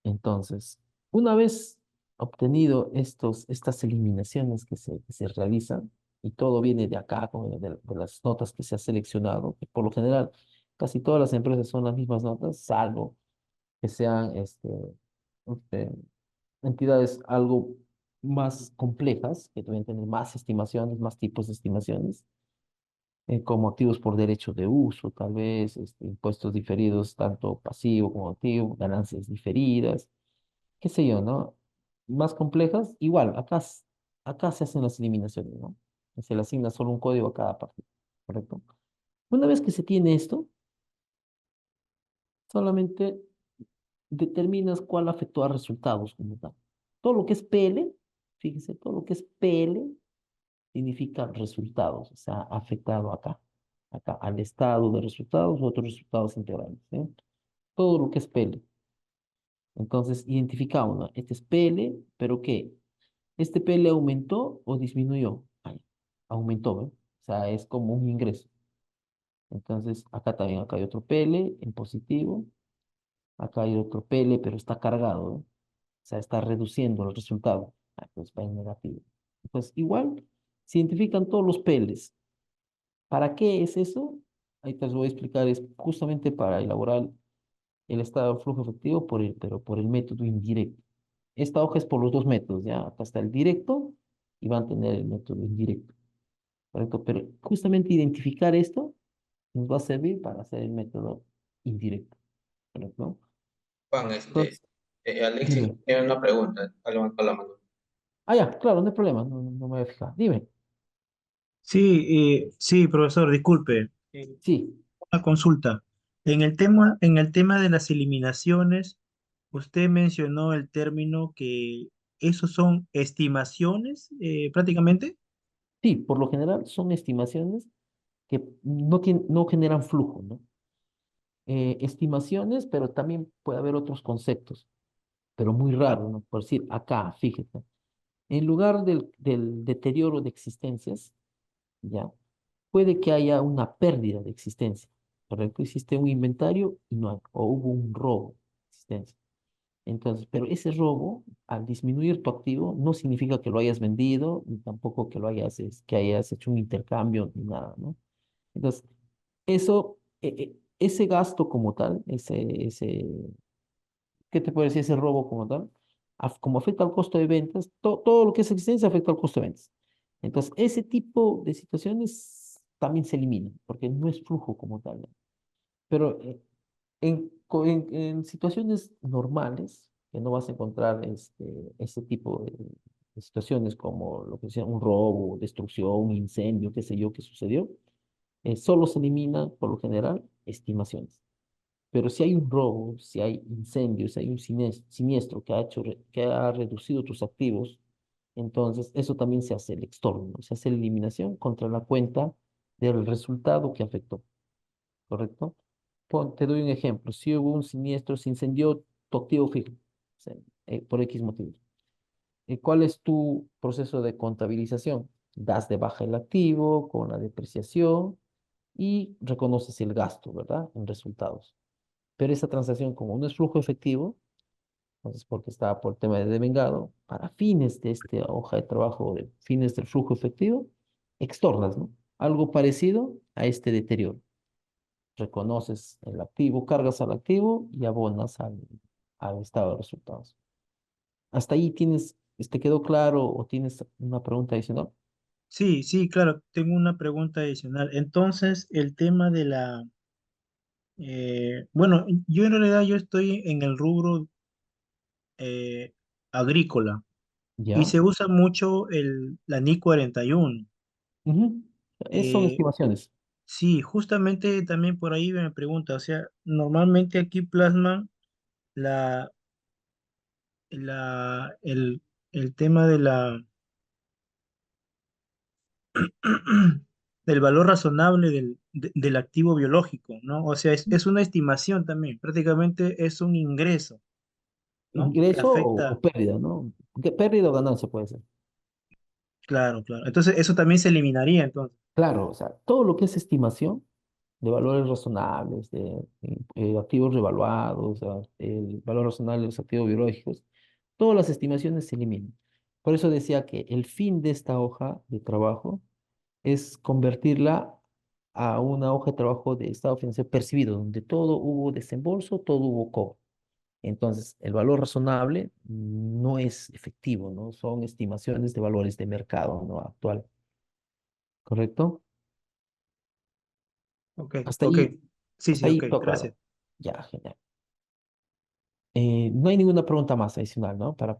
Entonces, una vez obtenido estas eliminaciones que se realizan, y todo viene de acá, de las notas que se ha seleccionado, que por lo general casi todas las empresas son las mismas notas, salvo que sean este, entidades algo más complejas, que deben tener más estimaciones, más tipos de estimaciones, como activos por derecho de uso, tal vez, impuestos diferidos, tanto pasivo como activo, ganancias diferidas, qué sé yo, ¿no? Más complejas, igual, acá se hacen las eliminaciones, ¿no? Se le asigna solo un código a cada partido, ¿correcto? Una vez que se tiene esto, solamente determinas cuál afectó a resultados como tal. Todo lo que es PL, fíjese, todo lo que es PL significa resultados, o sea, afectado acá, al estado de resultados u otros resultados integrales, ¿sí? Todo lo que es PL. Entonces, identificamos, ¿no? Este es PL, pero ¿qué? ¿Este PL aumentó o disminuyó? Ay, aumentó, ¿eh? O sea, es como un ingreso. Entonces, acá también, acá hay otro PL en positivo, acá hay otro PL, pero está cargado, ¿eh? O sea, está reduciendo el resultado. Ah, pues va en negativo. Pues igual, se identifican todos los PLs. ¿Para qué es eso? Ahí te lo voy a explicar. Es justamente para elaborar el estado de flujo efectivo, pero por el método indirecto. Esta hoja es por los dos métodos, ¿ya? Acá está el directo y van a tener el método indirecto, ¿correcto? Pero justamente identificar esto nos va a servir para hacer el método indirecto, ¿correcto? Juan, Entonces, Alexis dime. tiene una pregunta, ha levantado la mano. Ah, ya, claro, no hay problema, no me voy a fijar. Dime. Sí, sí, profesor, disculpe. Sí, Una consulta. En el tema de las eliminaciones, usted mencionó el término que esos son estimaciones, prácticamente. sí, por lo general son estimaciones que no generan flujo, ¿no? Estimaciones, pero también puede haber otros conceptos, pero muy raro, ¿no? Por decir, acá, fíjate, en lugar del deterioro de existencias, ¿ya? Puede que haya una pérdida de existencia, ¿correcto? Hiciste un inventario y no hay, o hubo un robo de existencia. Entonces, pero ese robo, al disminuir tu activo, no significa que lo hayas vendido, ni tampoco que que hayas hecho un intercambio, ni nada, ¿no? Entonces, ese gasto como tal, ¿qué te puede decir ese robo como tal? Como afecta al costo de ventas, todo lo que es existencia afecta al costo de ventas. Entonces, ese tipo de situaciones también se eliminan, porque no es flujo como tal, ¿no? Pero en situaciones normales, que no vas a encontrar ese tipo de situaciones como lo que sea un robo, destrucción, un incendio, qué sé yo, qué sucedió, solo se elimina, por lo general, estimaciones. Pero si hay un robo, si hay incendios, si hay un siniestro que ha reducido tus activos, entonces eso también se hace el extorno, ¿no? Se hace la eliminación contra la cuenta del resultado que afectó, ¿correcto? Te doy un ejemplo. Si hubo un siniestro, se incendió tu activo fijo, o sea, por X motivos. ¿Cuál es tu proceso de contabilización? Das de baja el activo con la depreciación y reconoces el gasto, ¿verdad? En resultados. Pero esa transacción, como no es flujo efectivo, entonces porque está por tema de devengado, para fines de esta hoja de trabajo, de fines del flujo efectivo, extornas, ¿no? Algo parecido a este deterioro. Reconoces el activo, cargas al activo y abonas al estado de resultados. ¿Hasta ahí te quedó claro o tienes una pregunta adicional? Sí, sí, claro, tengo una pregunta adicional. Entonces, el tema de bueno, yo en realidad yo estoy en el rubro agrícola y ¿Ya? se usa mucho la NI 41. Ujú. Son Eh, estimaciones. sí, justamente también por ahí me pregunta, o sea, normalmente aquí plasman la, el tema de del valor razonable del activo biológico, ¿no? O sea, es una estimación también, prácticamente es un ingreso, ¿no? Que Ingreso o afecta, pérdida, ¿no? Pérdida o ganancia puede ser. claro, claro. Entonces, eso también se eliminaría, entonces. Claro, o sea, todo lo que es estimación de valores razonables, de activos revaluados, o sea, el valor razonable de los activos biológicos, todas las estimaciones se eliminan. Por eso decía que el fin de esta hoja de trabajo es convertirla a una hoja de trabajo de estado financiero percibido, donde todo hubo desembolso, todo hubo cobro. Entonces, el valor razonable no es efectivo, ¿no? Son estimaciones de valores de mercado, ¿no? Actual, ¿correcto? Ok, Hasta ok. ahí, Sí, hasta sí, ahí ok, todo gracias. claro. Ya, genial. No hay ninguna pregunta más adicional, ¿no? Para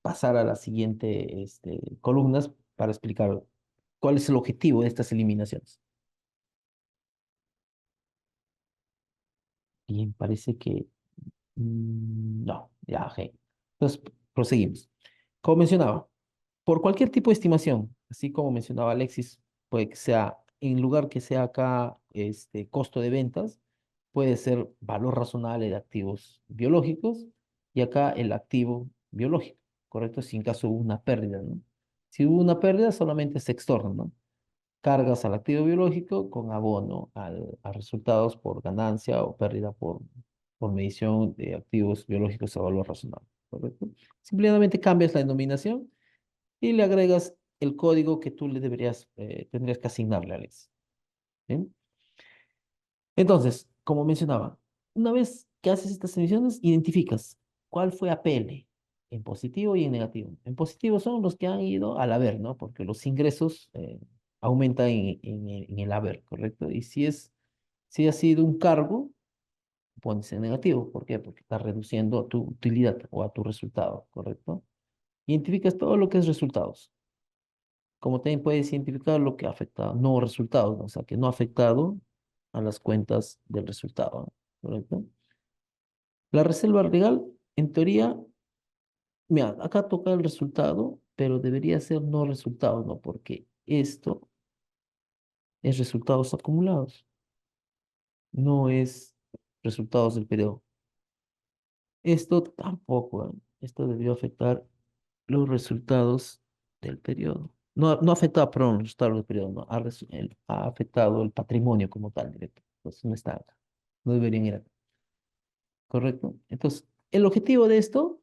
pasar a las siguientes columnas para explicar cuál es el objetivo de estas eliminaciones. Bien, parece que no, ya, ok. Entonces, proseguimos. Como mencionaba, por cualquier tipo de estimación, así como mencionaba Alexis, puede que sea, en lugar que sea acá costo de ventas, puede ser valor razonable de activos biológicos y acá el activo biológico, ¿correcto? Si en caso hubo una pérdida, ¿no? Si hubo una pérdida, solamente se extorna, ¿no? Cargas al activo biológico con abono a resultados por ganancia o pérdida por medición de activos biológicos a valor razonable, ¿correcto? Simplemente cambias la denominación y le agregas el código que tú tendrías que asignarle a Alex. ¿Bien? Entonces, como mencionaba, una vez que haces estas emisiones, identificas cuál fue APL en positivo y en negativo. En positivo son los que han ido al haber, ¿no? Porque los ingresos aumentan en el haber, ¿correcto? Y si ha sido un cargo, pones en negativo. ¿Por qué? Porque está reduciendo a tu utilidad o a tu resultado, ¿correcto? Identificas todo lo que es resultados. Como también puedes identificar lo que ha afectado, no resultados, ¿no? O sea, que no ha afectado a las cuentas del resultado, ¿no? ¿Correcto? La reserva legal, en teoría, mira, acá toca el resultado, pero debería ser no resultados, ¿no? Porque esto es resultados acumulados, no es resultados del periodo. Esto tampoco, ¿eh? Esto debió afectar los resultados del periodo. No, no afectaba, perdón, los resultados del periodo, no, ha afectado el patrimonio como tal directo. Entonces no está acá, no deberían ir acá, ¿correcto? Entonces, el objetivo de esto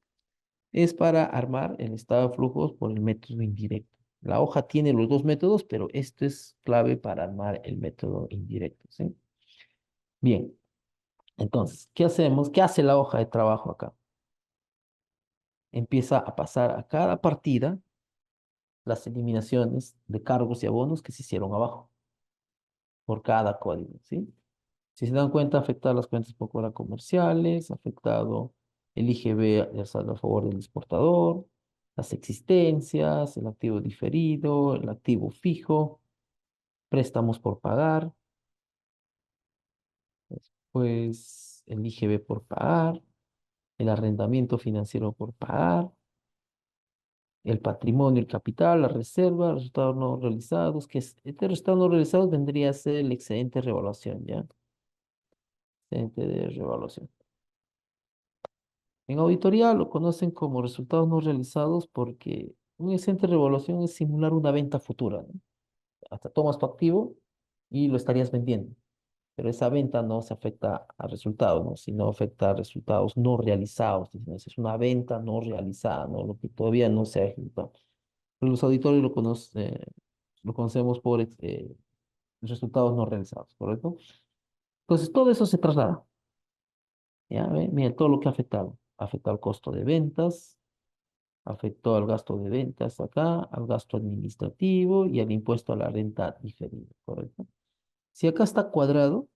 es para armar el estado de flujos por el método indirecto. La hoja tiene los dos métodos, pero esto es clave para armar el método indirecto, ¿sí? Bien, entonces, ¿qué hacemos? ¿Qué hace la hoja de trabajo acá? Empieza a pasar a cada partida las eliminaciones de cargos y abonos que se hicieron abajo por cada código, ¿sí? Si se dan cuenta, ha afectado las cuentas por cobrar comerciales, ha afectado el IGB, el saldo a favor del exportador, las existencias, el activo diferido, el activo fijo, préstamos por pagar, pues el IGB por pagar, el arrendamiento financiero por pagar, el patrimonio, el capital, la reserva, los resultados no realizados, este resultado no realizados vendría a ser el excedente de revaluación, ¿ya? Excedente de revaluación. En auditoría lo conocen como resultados no realizados porque un excedente de revaluación es simular una venta futura, ¿no? Hasta tomas tu activo y lo estarías vendiendo, pero esa venta no se afecta a resultados, ¿no? Sino afecta a resultados no realizados. Es una venta no realizada, ¿no? Lo que todavía no se ha ejecutado. Los auditores lo conocemos por resultados no realizados, ¿correcto? Entonces, todo eso se traslada. ¿Ya? ¿Ve? Mira, todo lo que ha afectado. Afecta al costo de ventas, afectó al gasto de ventas acá, al gasto administrativo y al impuesto a la renta diferida, ¿correcto? Si acá está cuadrado,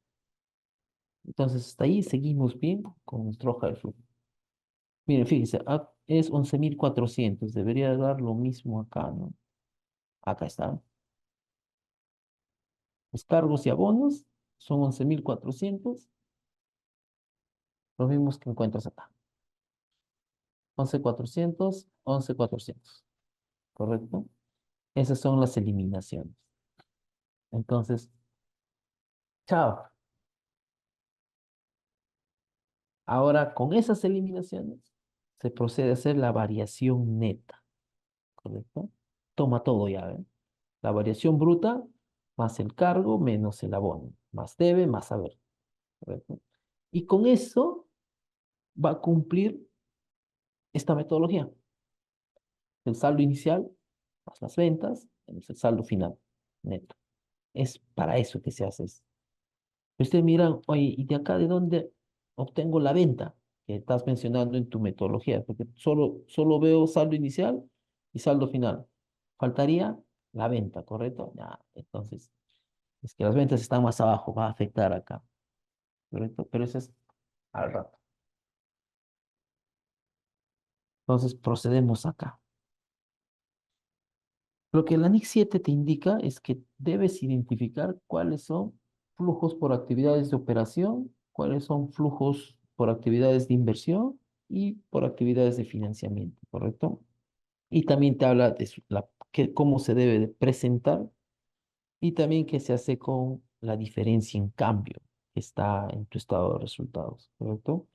entonces hasta ahí seguimos bien con nuestra hoja de flujo. Miren, fíjense, es 11.400, debería dar lo mismo acá, ¿no? Acá está. Los cargos y abonos son 11.400, los mismos que encuentras acá. 11.400, 11.400, ¿correcto? Esas son las eliminaciones. Entonces, chao. Ahora, con esas eliminaciones, se procede a hacer la variación neta, ¿correcto? Toma todo ya, ¿eh? La variación bruta más el cargo menos el abono, más debe más haber, ¿correcto? Y con eso va a cumplir esta metodología. El saldo inicial más las ventas menos el saldo final neto. Es para eso que se hace esto. Ustedes miran, oye, ¿y de acá de dónde obtengo la venta que estás mencionando en tu metodología? Porque solo veo saldo inicial y saldo final. Faltaría la venta, ¿correcto? Ya, entonces, es que las ventas están más abajo, va a afectar acá, ¿correcto? Pero eso es al rato. Entonces procedemos acá. Lo que el ANIC 7 te indica es que debes identificar cuáles son flujos por actividades de operación, cuáles son flujos por actividades de inversión y por actividades de financiamiento, ¿correcto? Y también te habla de cómo se debe de presentar y también qué se hace con la diferencia en cambio que está en tu estado de resultados, ¿correcto?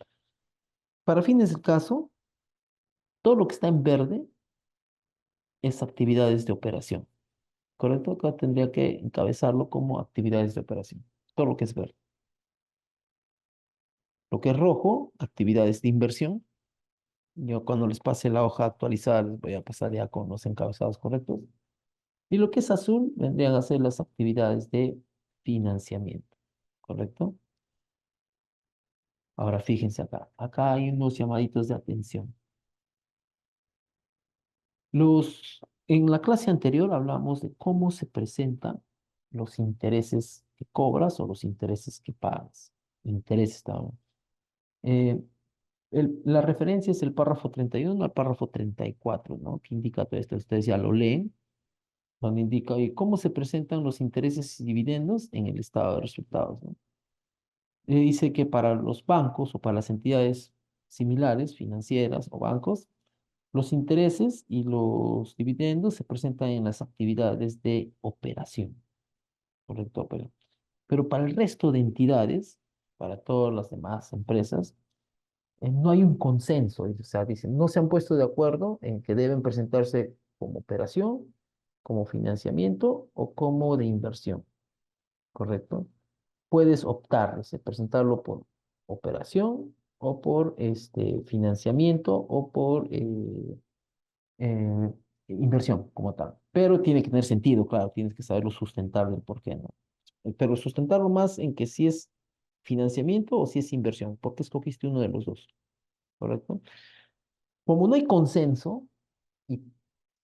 Para fines del caso, todo lo que está en verde es actividades de operación, ¿correcto? Acá tendría que encabezarlo como actividades de operación, todo lo que es verde. Lo que es rojo, actividades de inversión. Yo cuando les pase la hoja actualizada les voy a pasar ya con los encabezados correctos. Y lo que es azul vendrían a ser las actividades de financiamiento, ¿correcto? Ahora fíjense acá. Acá hay unos llamaditos de atención. En la clase anterior hablamos de cómo se presentan los intereses que cobras o los intereses que pagas. Intereses también. Eh, la referencia es el párrafo 31 al párrafo 34, ¿no? Que indica todo esto. Ustedes ya lo leen, donde indica cómo se presentan los intereses y dividendos en el estado de resultados, ¿no? Dice que para los bancos o para las entidades similares, financieras o bancos, los intereses y los dividendos se presentan en las actividades de operación, ¿correcto? Pero para el resto de entidades, para todas las demás empresas, no hay un consenso, o sea, dicen, no se han puesto de acuerdo en que deben presentarse como operación, como financiamiento o como de inversión, ¿correcto? Puedes optar, presentarlo por operación o por financiamiento o por inversión como tal. Pero tiene que tener sentido, claro, tienes que saberlo sustentable, ¿por qué no? Pero sustentarlo más en que si es financiamiento o si es inversión, porque escogiste uno de los dos, ¿correcto? Como no hay consenso, y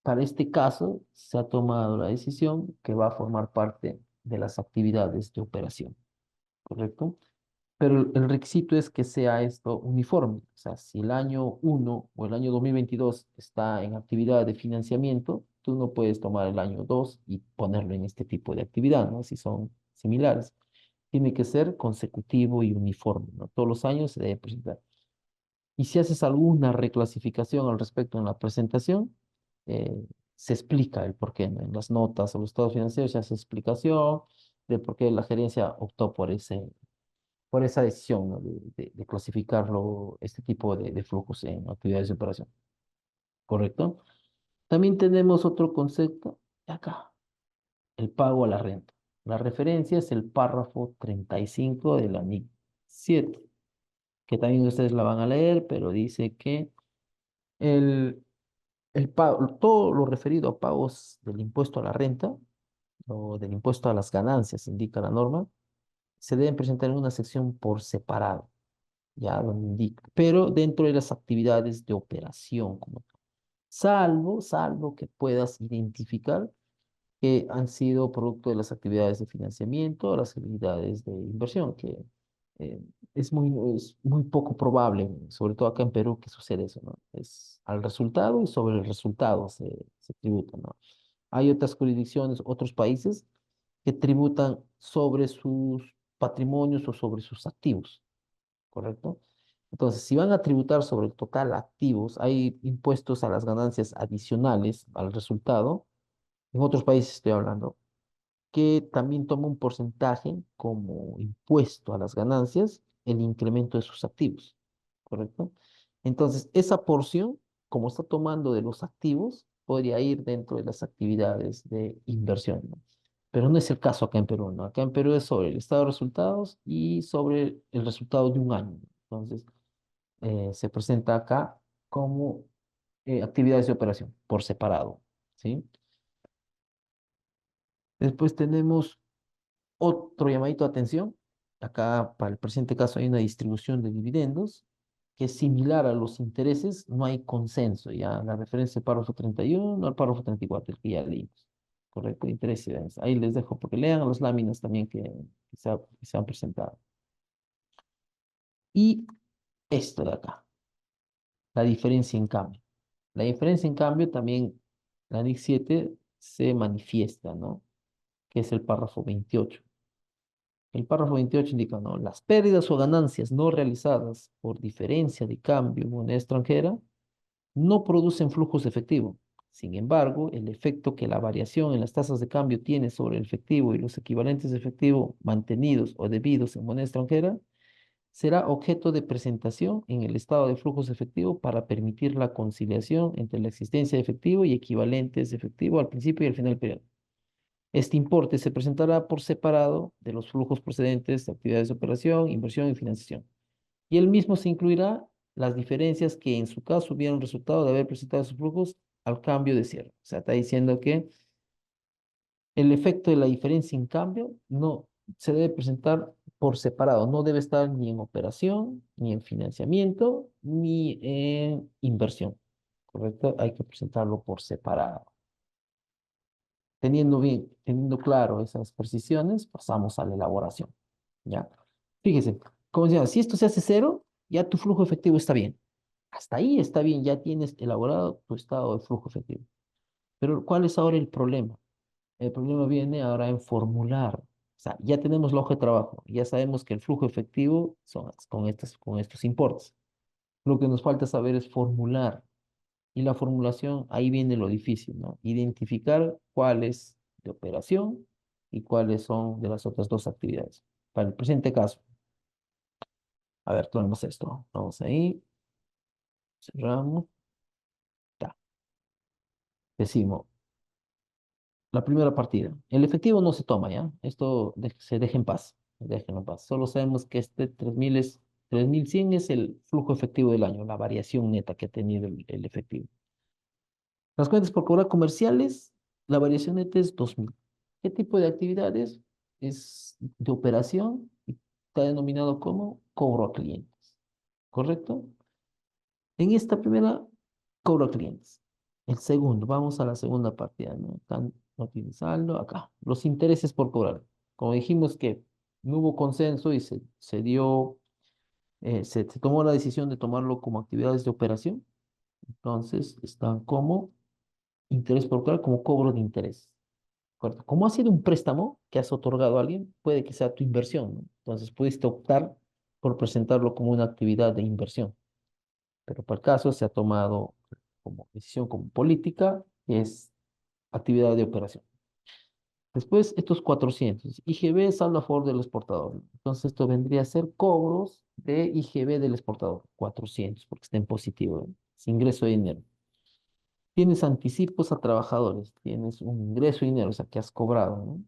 para este caso se ha tomado la decisión que va a formar parte de las actividades de operación, ¿correcto? Pero el requisito es que sea esto uniforme. O sea, si el año 1 o el año 2022 está en actividad de financiamiento, tú no puedes tomar el año 2 y ponerlo en este tipo de actividad, ¿no? Si son similares. Tiene que ser consecutivo y uniforme, ¿no? Todos los años se debe presentar. Y si haces alguna reclasificación al respecto en la presentación, se explica el por qué, ¿no? En las notas o los estados financieros se hace explicación de por qué la gerencia optó por esa decisión, ¿no? De clasificarlo, este tipo de flujos en actividades de operación. ¿Correcto? También tenemos otro concepto acá, el pago a la renta. La referencia es el párrafo 35 de la NIC 7, que también ustedes la van a leer, pero dice que el, el pago, todo lo referido a pagos del impuesto a la renta o del impuesto a las ganancias, indica la norma, se deben presentar en una sección por separado, ya donde indica, pero dentro de las actividades de operación, como tal. Salvo que puedas identificar que han sido producto de las actividades de financiamiento, las actividades de inversión, que eh, es muy poco probable, sobre todo acá en Perú, que sucede eso, ¿no? Es al resultado y sobre el resultado se tributa, ¿no? Hay otras jurisdicciones, otros países que tributan sobre sus patrimonios o sobre sus activos, ¿correcto? Entonces, si van a tributar sobre el total activos, hay impuestos a las ganancias adicionales al resultado, en otros países estoy hablando, que también toma un porcentaje como impuesto a las ganancias el incremento de sus activos, ¿correcto? Entonces, esa porción, como está tomando de los activos, podría ir dentro de las actividades de inversión, ¿no? Pero no es el caso acá en Perú, ¿no? Acá en Perú es sobre el estado de resultados y sobre el resultado de un año. Entonces, se presenta acá como actividades de operación por separado, ¿sí? Después tenemos otro llamadito de atención. Acá, para el presente caso, hay una distribución de dividendos que es similar a los intereses, no hay consenso. Ya la referencia al párrafo 31 al párrafo 34, el que ya leímos. Correcto, interés y dividendos. Ahí les dejo porque lean las láminas también que se han presentado. Y esto de acá, la diferencia en cambio. La diferencia, en cambio, también la NIC 7 se manifiesta, ¿no? Que es el párrafo 28. El párrafo 28 indica, ¿no? Las pérdidas o ganancias no realizadas por diferencia de cambio en moneda extranjera no producen flujos de efectivo. Sin embargo, el efecto que la variación en las tasas de cambio tiene sobre el efectivo y los equivalentes de efectivo mantenidos o debidos en moneda extranjera será objeto de presentación en el estado de flujos de efectivo para permitir la conciliación entre la existencia de efectivo y equivalentes de efectivo al principio y al final del periodo. Este importe se presentará por separado de los flujos procedentes de actividades de operación, inversión y financiación. Y el mismo se incluirá las diferencias que en su caso hubieran resultado de haber presentado sus flujos al cambio de cierre. O sea, está diciendo que el efecto de la diferencia en cambio no se debe presentar por separado, no debe estar ni en operación, ni en financiamiento, ni en inversión. ¿Correcto? Hay que presentarlo por separado. Teniendo claro esas precisiones, pasamos a la elaboración. ¿Ya? Fíjese, como decía, si esto se hace cero, ya tu flujo efectivo está bien. Hasta ahí está bien, ya tienes elaborado tu estado de flujo efectivo. Pero ¿cuál es ahora el problema? El problema viene ahora en formular. O sea, ya tenemos la hoja de trabajo, ya sabemos que el flujo efectivo son con estos importes. Lo que nos falta saber es formular. Y la formulación, ahí viene lo difícil, ¿no? Identificar cuáles de operación y cuáles son de las otras dos actividades. Para el presente caso, a ver, tomemos esto. Vamos ahí, cerramos, ta. Decimos, la primera partida. El efectivo no se toma, ¿ya? Esto se deja en paz. Déjenlo en paz. Solo sabemos que este 3000 es, 3100 es el flujo efectivo del año, la variación neta que ha tenido el efectivo. Las cuentas por cobrar comerciales, la variación neta es 2000. ¿Qué tipo de actividades? Es de operación y está denominado como cobro a clientes. ¿Correcto? En esta primera, cobro a clientes. El segundo, vamos a la segunda partida, ¿no? No tiene saldo, acá. Los intereses por cobrar. Como dijimos que no hubo consenso y se dio, se tomó la decisión de tomarlo como actividades de operación, entonces están como interés por cobrar, como cobro de interés. ¿Correcto? Como ha sido un préstamo que has otorgado a alguien, puede que sea tu inversión, ¿no? Entonces pudiste optar por presentarlo como una actividad de inversión, pero para el caso se ha tomado como decisión como política, que es actividad de operación. Después, estos 400. IGB, saldo a favor del exportador. Entonces, esto vendría a ser cobros de IGB del exportador. 400, porque está en positivo, ¿eh? Es ingreso de dinero. Tienes anticipos a trabajadores. Tienes un ingreso de dinero, o sea, que has cobrado, ¿no?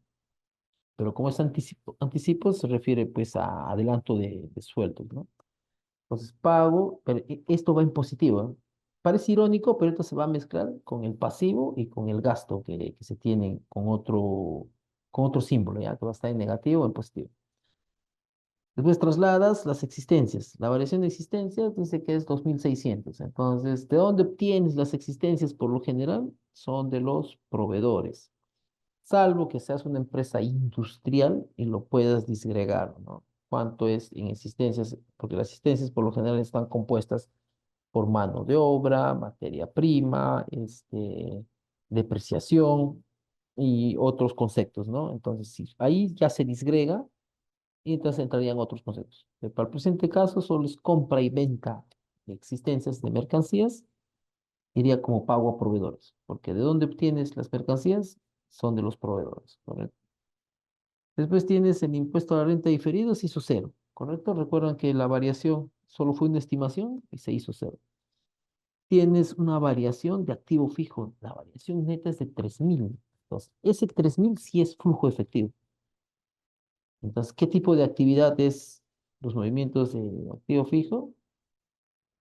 Pero como es anticipo se refiere pues a adelanto de sueldos, ¿no? Entonces pago, pero esto va en positivo, ¿no? Parece irónico, pero esto se va a mezclar con el pasivo y con el gasto que se tiene con otro símbolo, ¿ya? Que va a estar en negativo o en positivo. Después trasladas las existencias. La variación de existencias dice que es 2600. Entonces, ¿de dónde obtienes las existencias por lo general? Son de los proveedores, salvo que seas una empresa industrial y lo puedas disgregar, ¿no? ¿Cuánto es en existencias? Porque las existencias por lo general están compuestas por mano de obra, materia prima, depreciación y otros conceptos, ¿no? Entonces, sí, ahí ya se disgrega y entonces entrarían otros conceptos. Pero para el presente caso, solo es compra y venta de existencias de mercancías, iría como pago a proveedores, porque ¿de dónde obtienes las mercancías? Son de los proveedores, ¿correcto? Después tienes el impuesto a la renta diferido, se hizo cero, ¿correcto? Recuerdan que la variación solo fue una estimación y se hizo cero. Tienes una variación de activo fijo, la variación neta es de 3000. Entonces, ese 3000 sí es flujo efectivo. Entonces, ¿qué tipo de actividad es los movimientos de activo fijo?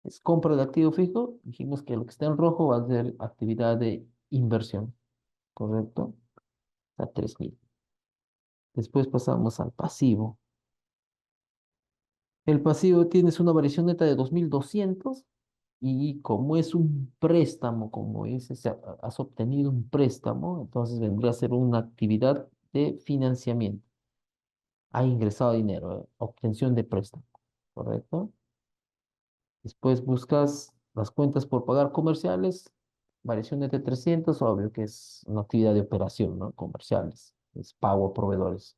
Es compra de activo fijo. Dijimos que lo que está en rojo va a ser actividad de inversión, ¿correcto? A 3000. Después pasamos al pasivo. El pasivo tienes una variación neta de 2200 y como es un préstamo, como dices, has obtenido un préstamo, entonces vendría a ser una actividad de financiamiento. Ha ingresado dinero, obtención de préstamo, ¿correcto? Después buscas Las cuentas por pagar comerciales, variaciones de 300, obvio que es una actividad de operación, ¿no? Comerciales, es pago a proveedores.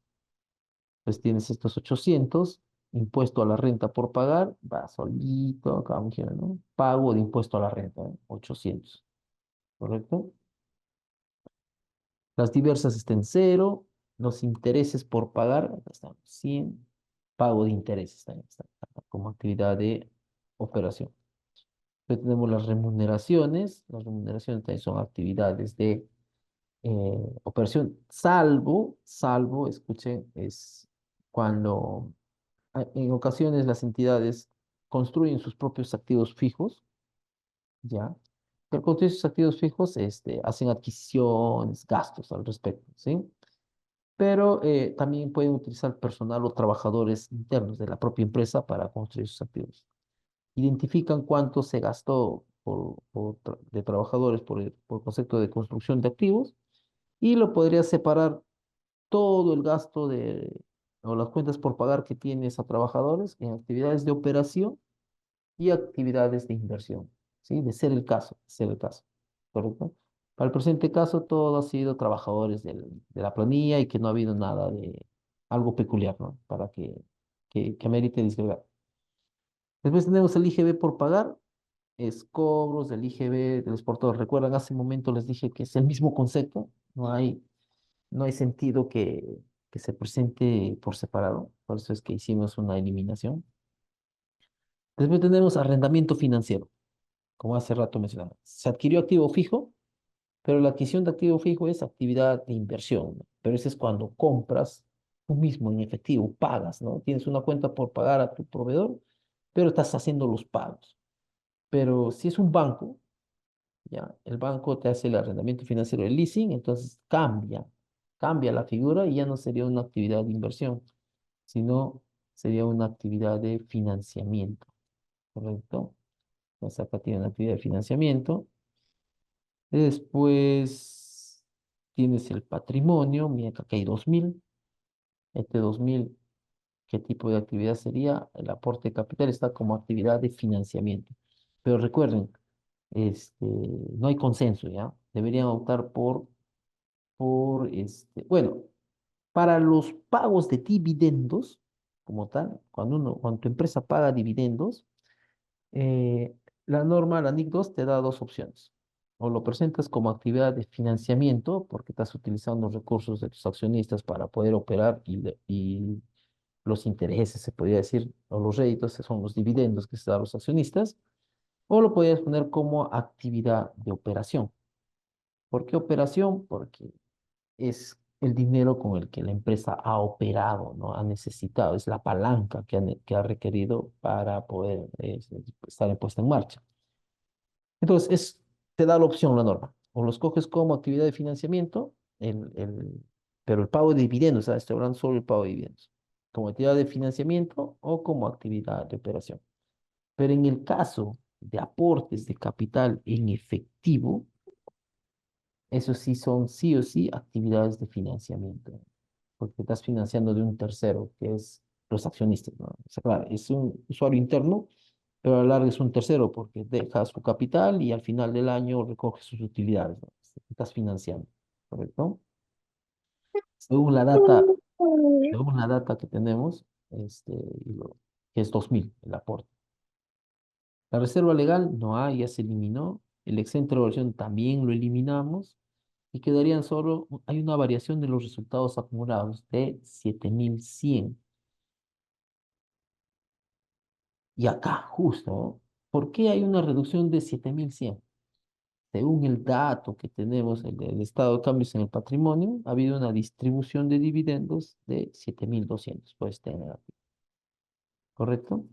Pues tienes estos 800, impuesto a la renta por pagar, va solito, acá vamos a ir, ¿no? Pago de impuesto a la renta, 800, ¿correcto? Las diversas están en cero, los intereses por pagar, acá están 100, pago de intereses también está acá como actividad de operación. Luego tenemos las remuneraciones también son actividades de operación, salvo, escuchen, es cuando en ocasiones las entidades construyen sus propios activos fijos, ¿ya? Al construir sus activos fijos, hacen adquisiciones, gastos al respecto, ¿sí? Pero también pueden utilizar personal o trabajadores internos de la propia empresa para construir sus activos. Identifican cuánto se gastó de trabajadores por concepto de construcción de activos y lo podría separar todo el gasto o las cuentas por pagar que tienes a trabajadores en actividades de operación y actividades de inversión, ¿sí? De ser el caso, ¿correcto? Para el presente caso, todo ha sido trabajadores de la planilla y que no ha habido nada de algo peculiar, ¿no? Para que amerite disgregar. Después tenemos el IGB por pagar, es cobros del IGB del exportador. ¿Recuerdan? Hace un momento les dije que es el mismo concepto, no hay sentido que se presente por separado, por eso es que hicimos una eliminación. Después tenemos arrendamiento financiero, como hace rato mencionaba. Se adquirió activo fijo, pero la adquisición de activo fijo es actividad de inversión, ¿no? Pero eso es cuando compras tú mismo en efectivo, pagas, ¿no? Tienes una cuenta por pagar a tu proveedor, pero estás haciendo los pagos. Pero si es un banco, ¿ya? El banco te hace el arrendamiento financiero, el leasing, entonces cambia la figura y ya no sería una actividad de inversión, sino sería una actividad de financiamiento, ¿correcto? Entonces acá tiene una actividad de financiamiento. Después tienes el patrimonio, mira que acá hay 2000. Este 2000, ¿qué tipo de actividad sería? El aporte de capital está como actividad de financiamiento. Pero recuerden, no hay consenso, ¿ya? Deberían optar bueno, para los pagos de dividendos, como tal, cuando tu empresa paga dividendos, eh, la NIC 2 te da dos opciones. O lo presentas como actividad de financiamiento, porque estás utilizando los recursos de tus accionistas para poder operar y los intereses, se podría decir, o los réditos, que son los dividendos que se dan a los accionistas, o lo podrías poner como actividad de operación. ¿Por qué operación? Porque es el dinero con el que la empresa ha operado, ¿no? Ha necesitado, es la palanca que ha requerido para poder estar puesta en marcha. Entonces, te da la opción la norma. O los coges como actividad de financiamiento, pero el pago de dividendos, ¿sabes? Estoy hablando solo del pago de dividendos, como actividad de financiamiento o como actividad de operación. Pero en el caso de aportes de capital en efectivo, eso sí son sí o sí actividades de financiamiento, porque estás financiando de un tercero, que es los accionistas, ¿no? O sea, claro, es un usuario interno, pero a la larga es un tercero, porque deja su capital y al final del año recoge sus utilidades, ¿no? Estás financiando, ¿correcto? Según la data, según la data que tenemos, que es 2000 el aporte. La reserva legal no hay, ya se eliminó. El exento de evaluación también lo eliminamos. Y quedarían solo, hay una variación de los resultados acumulados de 7100. Y acá, justo, ¿no? ¿Por qué hay una reducción de 7100? Según el dato que tenemos, el estado de cambios en el patrimonio, ha habido una distribución de dividendos de 7200. Pues tener aquí, ¿correcto?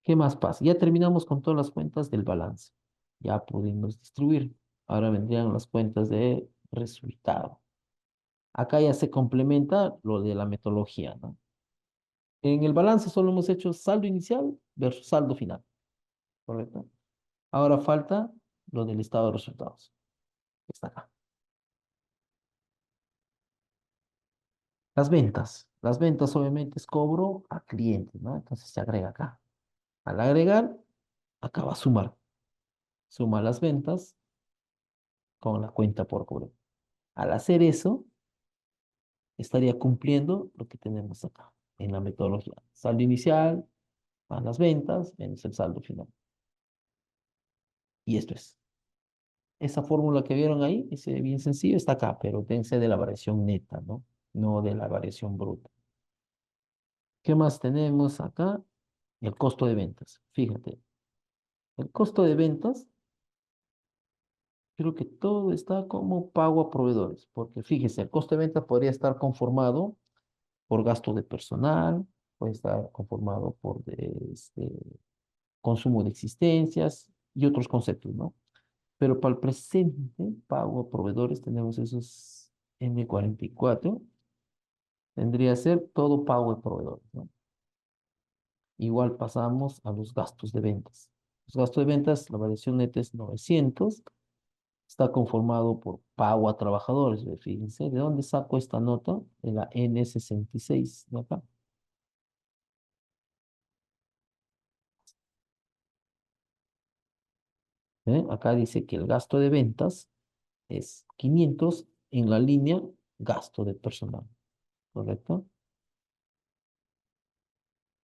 ¿Qué más pasa? Ya terminamos con todas las cuentas del balance. Ya pudimos distribuir. Ahora vendrían las cuentas de resultado. Acá ya se complementa lo de la metodología, ¿no? En el balance solo hemos hecho saldo inicial versus saldo final, ¿correcto? Ahora falta lo del estado de resultados, que está acá. Las ventas obviamente es cobro a clientes, ¿no? Entonces se agrega acá. Al agregar, acá va a sumar. Suma las ventas con la cuenta por cobrar. Al hacer eso, estaría cumpliendo lo que tenemos acá en la metodología. Saldo inicial, más las ventas, menos el saldo final. Y esto es. Esa fórmula que vieron ahí, es bien sencillo, está acá, pero dense de la variación neta, ¿no? No de la variación bruta. ¿Qué más tenemos acá? El costo de ventas. Fíjate, el costo de ventas, creo que todo está como pago a proveedores, porque fíjese, el costo de ventas podría estar conformado por gasto de personal, puede estar conformado por consumo de existencias y otros conceptos, ¿no? Pero para el presente, pago a proveedores, tenemos esos M44, tendría que ser todo pago de proveedores, ¿no? Igual pasamos a los gastos de ventas. Los gastos de ventas, la variación neta es 900, está conformado por pago a trabajadores. Fíjense, ¿de dónde saco esta nota? De la N66 de acá. Acá dice que el gasto de ventas es 500 en la línea gasto de personal, ¿correcto?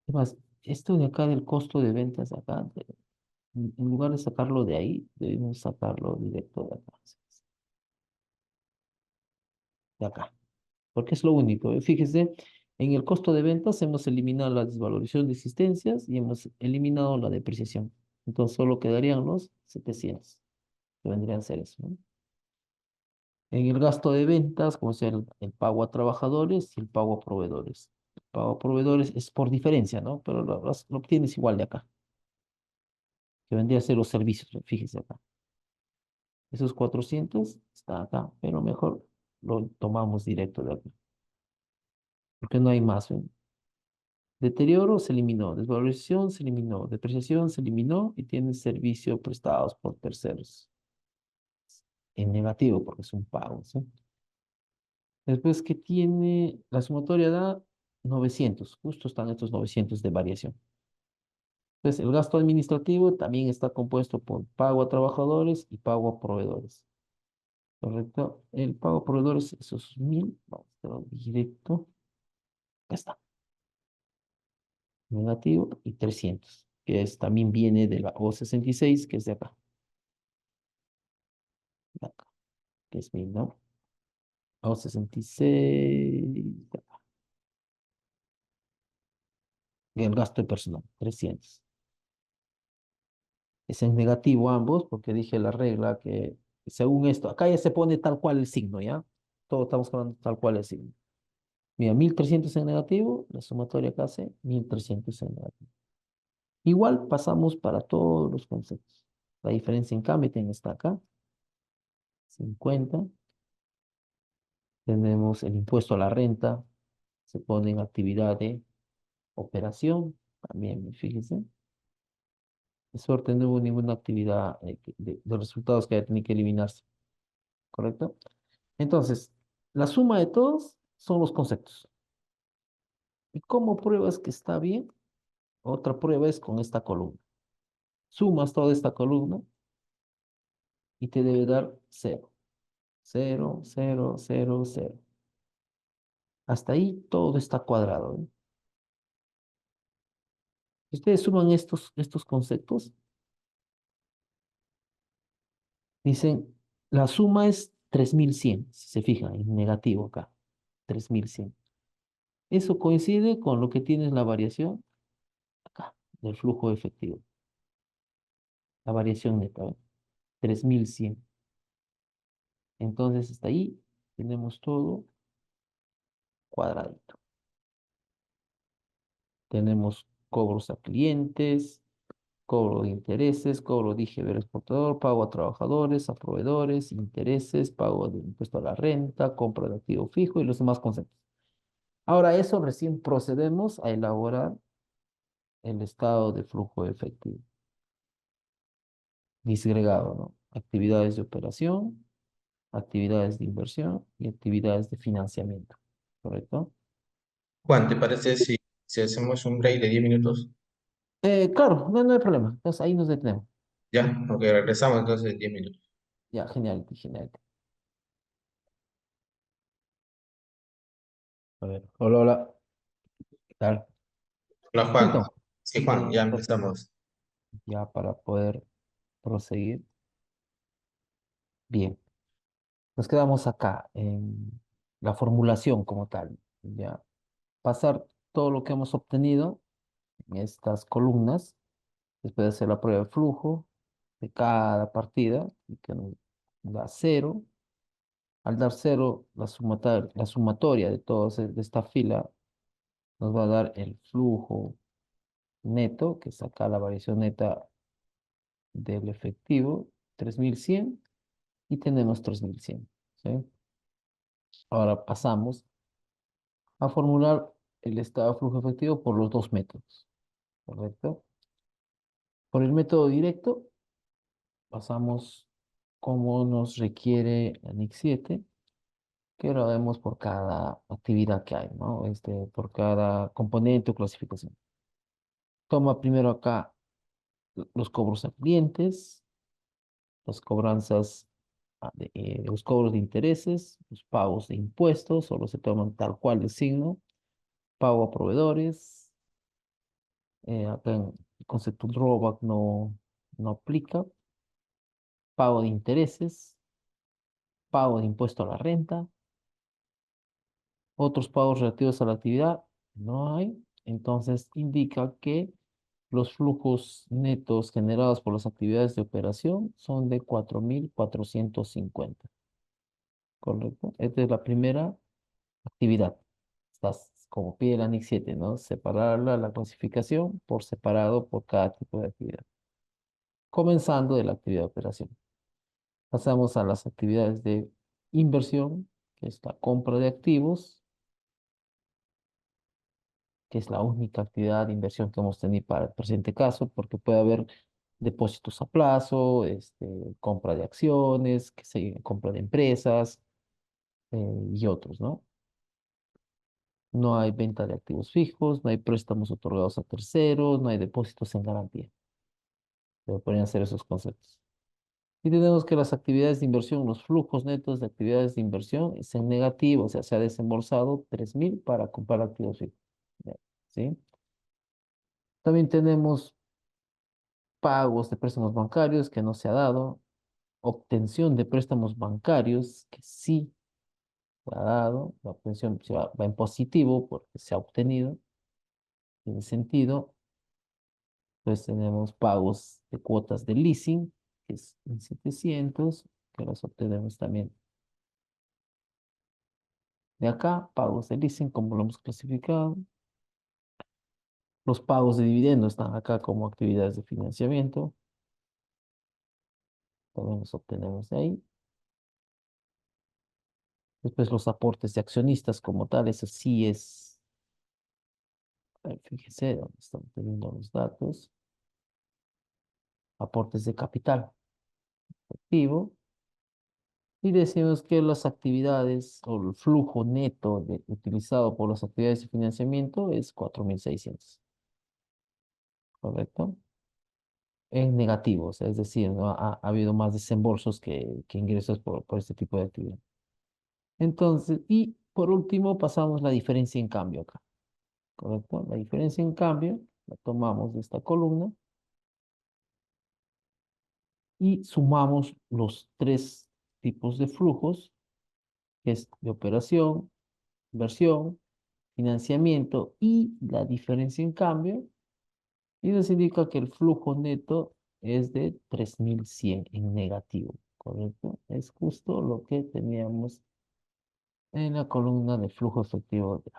Además, esto de acá del costo de ventas, acá, en lugar de sacarlo de ahí, debemos sacarlo directo de acá. De acá, porque es lo único. Fíjese, en el costo de ventas hemos eliminado la desvalorización de existencias y hemos eliminado la depreciación. Entonces solo quedarían los 700, que vendrían a ser eso, ¿no? En el gasto de ventas, como sea el pago a trabajadores y el pago a proveedores. El pago a proveedores es por diferencia, ¿no? Pero lo obtienes igual de acá, que vendría a ser los servicios, fíjese acá. Esos 400 está acá, pero mejor lo tomamos directo de acá, porque no hay más. ¿Ven? Deterioro se eliminó, desvalorización se eliminó, depreciación se eliminó y tiene servicios prestados por terceros. En negativo, porque es un pago, ¿sí? Después que tiene, la sumatoria da 900, justo están estos 900 de variación. Entonces, el gasto administrativo también está compuesto por pago a trabajadores y pago a proveedores. ¿Correcto? El pago a proveedores, esos 1000, vamos a hacerlo directo. Acá está. Negativo y 300, que también viene de la O66, que es de acá. De acá, que es 1000, ¿no? O66, de acá. Y el gasto de personal, 300. Es en negativo ambos, porque dije la regla que según esto, acá ya se pone tal cual el signo, ¿ya? Todos estamos hablando tal cual el signo. Mira, 1300 en negativo, la sumatoria acá hace 1300 en negativo. Igual pasamos para todos los conceptos. La diferencia en cambio está acá, 50. Tenemos el impuesto a la renta, se pone en actividad de operación, también, fíjense. De suerte no hubo ninguna actividad de resultados que haya tenido que eliminarse, ¿correcto? Entonces, la suma de todos son los conceptos. ¿Y cómo pruebas que está bien? Otra prueba es con esta columna. Sumas toda esta columna y te debe dar 0. 0, 0, 0, 0. Hasta ahí todo está cuadrado, ¿eh? Si ustedes suman estos conceptos, dicen, la suma es 3100, si se fijan, en negativo acá, 3100. Eso coincide con lo que tienes la variación acá, del flujo efectivo. La variación neta, ¿eh? 3100. Entonces, hasta ahí tenemos todo cuadradito. Tenemos cobros a clientes, cobro de intereses, cobro de IGB exportador, pago a trabajadores, a proveedores, intereses, pago de impuesto a la renta, compra de activo fijo y los demás conceptos. Ahora eso recién procedemos a elaborar el estado de flujo efectivo. Disgregado, ¿no? Actividades de operación, actividades de inversión y actividades de financiamiento. ¿Correcto? Juan, ¿te parece si hacemos un break de 10 minutos? Claro, no hay problema. Entonces ahí nos detenemos. Ya, ok, regresamos entonces en 10 minutos. Ya, genial, genial. A ver, hola, hola. ¿Qué tal? Hola Juan. Listo. Sí, Juan, ya Entonces, empezamos. ya para poder proseguir. Bien. Nos quedamos acá en la formulación como tal. Ya. Pasar todo lo que hemos obtenido en estas columnas, después de hacer la prueba de flujo de cada partida, y que nos da cero. Al dar cero, la sumatoria de todas de esta fila nos va a dar el flujo neto, que es acá la variación neta del efectivo, 3100, y tenemos 3100. ¿Sí? Ahora pasamos a formular el estado de flujo efectivo por los dos métodos, ¿correcto? Por el método directo, pasamos como nos requiere la NIC 7, que lo vemos por cada actividad que hay, ¿no? Por cada componente o clasificación. Toma primero acá los cobros a clientes, las cobranzas, los cobros de intereses, los pagos de impuestos, solo se toman tal cual el signo, pago a proveedores, acá en el concepto drawback no aplica, pago de intereses, pago de impuesto a la renta, otros pagos relativos a la actividad, no hay, entonces indica que los flujos netos generados por las actividades de operación son de 4.450. ¿Correcto? Esta es la primera actividad. Estás como pide el ANIC 7, ¿no? Separarla, la clasificación por separado por cada tipo de actividad. Comenzando de la actividad de operación. Pasamos a las actividades de inversión, que es la compra de activos, que es la única actividad de inversión que hemos tenido para el presente caso, porque puede haber depósitos a plazo, compra de acciones, compra de empresas, y otros, ¿no? No hay venta de activos fijos, no hay préstamos otorgados a terceros, no hay depósitos en garantía. Pero podrían ser esos conceptos. Y tenemos que las actividades de inversión, los flujos netos de actividades de inversión es en negativo, o sea, se ha desembolsado 3.000 para comprar activos fijos. Ya, ¿sí? También tenemos pagos de préstamos bancarios que no se ha dado, obtención de préstamos bancarios que sí se ha dado, la obtención va en positivo porque se ha obtenido, tiene sentido. Entonces tenemos pagos de cuotas de leasing, que es 1.700, que los obtenemos también de acá, pagos de leasing, como lo hemos clasificado. Los pagos de dividendos están acá como actividades de financiamiento, también los obtenemos de ahí. Después los aportes de accionistas como tal, eso sí es, a ver, fíjese dónde están teniendo los datos. Aportes de capital activo. Y decimos que las actividades o el flujo neto utilizado por las actividades de financiamiento es 4.600. ¿Correcto? En negativo, o sea, es decir, ¿no? Ha habido más desembolsos que ingresos por este tipo de actividad. Entonces, y por último pasamos la diferencia en cambio acá. ¿Correcto? La diferencia en cambio la tomamos de esta columna y sumamos los tres tipos de flujos, que es de operación, inversión, financiamiento y la diferencia en cambio, y nos indica que el flujo neto es de 3.100 en negativo, ¿correcto? Es justo lo que teníamos en la columna de flujo efectivo de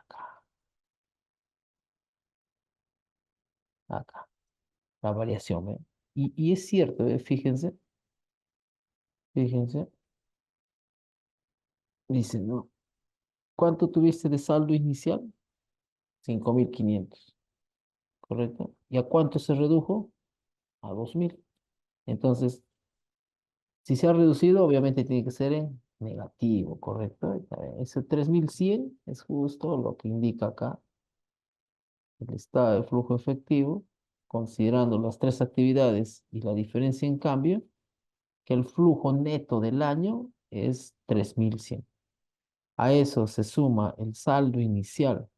acá, la variación, ¿eh? Y es cierto, fíjense, dice, ¿no? ¿Cuánto tuviste de saldo inicial? 5.500, ¿correcto? ¿Y a cuánto se redujo? A 2.000. Entonces, si se ha reducido, obviamente tiene que ser en negativo, ¿correcto? Ese 3.100 es justo lo que indica acá el estado de flujo efectivo considerando las tres actividades y la diferencia en cambio, que el flujo neto del año es 3.100. A eso se suma el saldo inicial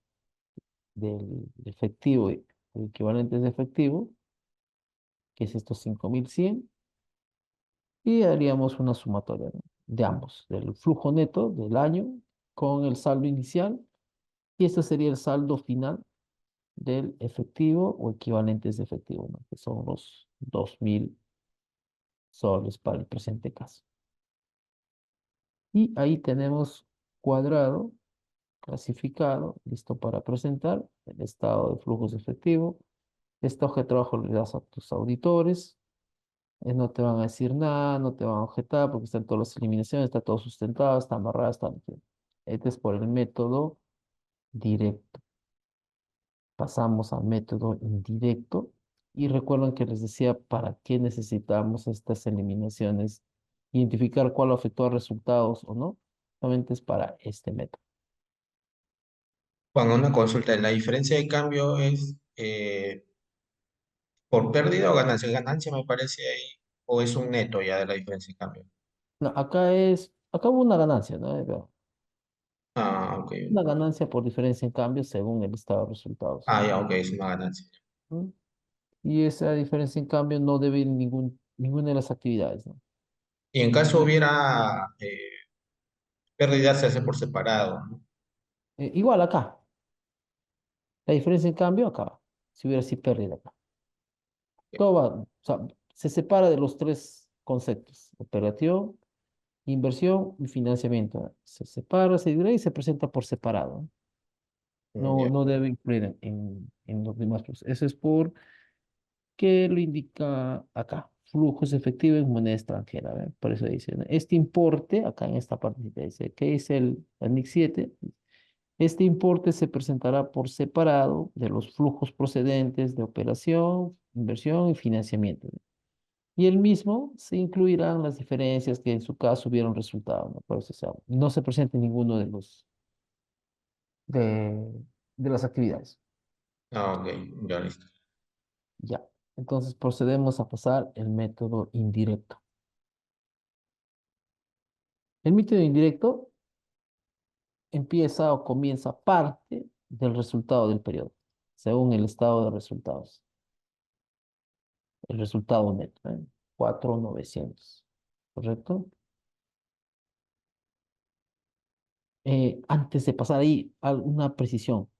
del efectivo, el equivalente de efectivo, que es estos 5.100, y haríamos una sumatoria, ¿no?, de ambos, del flujo neto del año con el saldo inicial, y este sería el saldo final del efectivo o equivalentes de efectivo, ¿no?, que son los 2.000 soles para el presente caso. Y ahí tenemos cuadrado, clasificado, listo para presentar el estado de flujos de efectivo. Esta hoja de trabajo le das a tus auditores, no te van a decir nada, no te van a objetar porque están todas las eliminaciones, está todo sustentado, está amarrado, está liquidado. Este es por el método directo. Pasamos al método indirecto y recuerden que les decía para qué necesitamos estas eliminaciones, identificar cuál afectó a resultados o no, solamente es para este método. Juan, una consulta. ¿La diferencia de cambio es por pérdida o ganancia? Ganancia me parece ahí, o es un neto ya de la diferencia de cambio. No, acá hubo una ganancia, ¿no? Ah, ok. Una ganancia por diferencia en cambio según el estado de resultados. Ah, ya, ok, es una ganancia. ¿No? Y esa diferencia en cambio no debe ir en ninguna de las actividades, ¿no? Y en caso hubiera pérdida, se hace por separado, ¿no? Igual acá, la diferencia en cambio acá, si hubiera sido pérdida acá. Todo va, o sea, se separa de los tres conceptos: operación, inversión y financiamiento. Se separa, se divide y se presenta por separado, ¿no? No, Ya. no debe influir en los demás procesos. Eso es por que lo indica acá: flujos efectivos en moneda extranjera, ¿ve? Por eso dice, ¿no?, este importe, acá en esta parte dice, ¿qué es el anix 7? Este importe se presentará por separado de los flujos procedentes de operación, inversión y financiamiento, ¿no? Y el mismo se incluirán las diferencias que en su caso hubieron resultado, ¿no? Por eso, o sea, no se presenta ninguno de las actividades. Ah, ok, ya listo. Ya. Entonces procedemos a pasar el método indirecto. El método indirecto empieza o comienza parte del resultado del periodo, según el estado de resultados. El resultado neto, ¿eh? 4.900. ¿Correcto? Antes de pasar ahí, alguna precisión.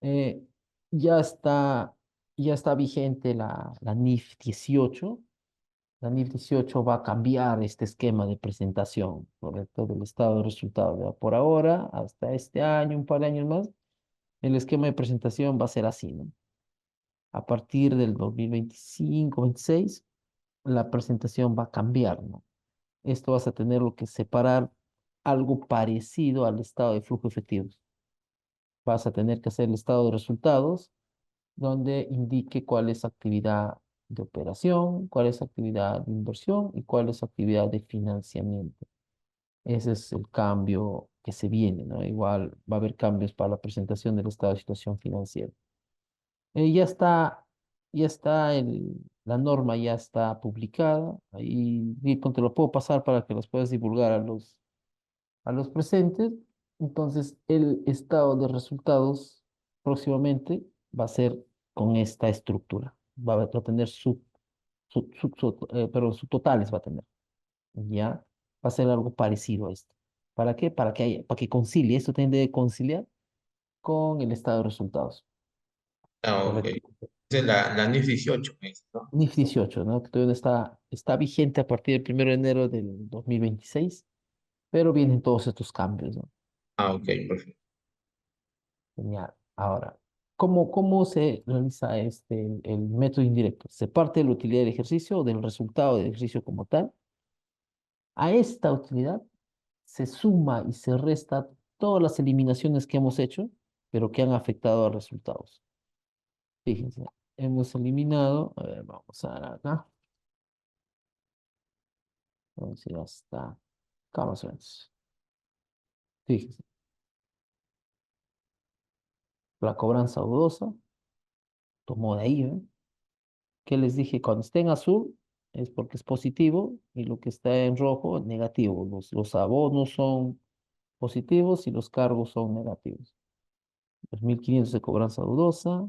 Eh, ya está, ya está vigente la NIF 18. La NIF 18 va a cambiar este esquema de presentación, ¿correcto?, del estado de resultados. ¿Verdad? Por ahora, hasta este año, un par de años más, el esquema de presentación va a ser así, ¿no? A partir del 2025-26, la presentación va a cambiar, ¿no? Esto vas a tener lo que separar algo parecido al estado de flujo efectivos. Vas a tener que hacer el estado de resultados, donde indique cuál es actividad de operación, cuál es actividad de inversión y cuál es actividad de financiamiento. Ese es el cambio que se viene, ¿no? Igual va a haber cambios para la presentación del estado de situación financiera. Ya está, la norma ya está publicada. Ahí te lo puedo pasar para que los puedas divulgar a los presentes. Entonces, el estado de resultados próximamente va a ser con esta estructura. Va a tener perdón, subtotales va a tener. Ya va a ser algo parecido a esto. ¿Para qué? Para que concilie. Esto tiene que conciliar con el estado de resultados. Ah, ok. Correcto. Esa es la NIF 18, me dice, ¿no? NIF 18, ¿no? Que todavía no está vigente a partir del 1 de enero del 2026, pero vienen todos estos cambios, ¿no? Ah, ok, perfecto. Genial. Ahora, ¿cómo se realiza el método indirecto? Se parte de la utilidad del ejercicio o del resultado del ejercicio como tal. A esta utilidad se suma y se resta todas las eliminaciones que hemos hecho, pero que han afectado a resultados. Fíjense, hemos eliminado, a ver, vamos a ver acá. Vamos a ir hasta acá más o menos. Fíjense, la cobranza dudosa, tomó de ahí, ¿eh? ¿Qué les dije? Cuando esté en azul es porque es positivo y lo que está en rojo negativo. Los abonos son positivos y los cargos son negativos. Los 1.500 de cobranza dudosa,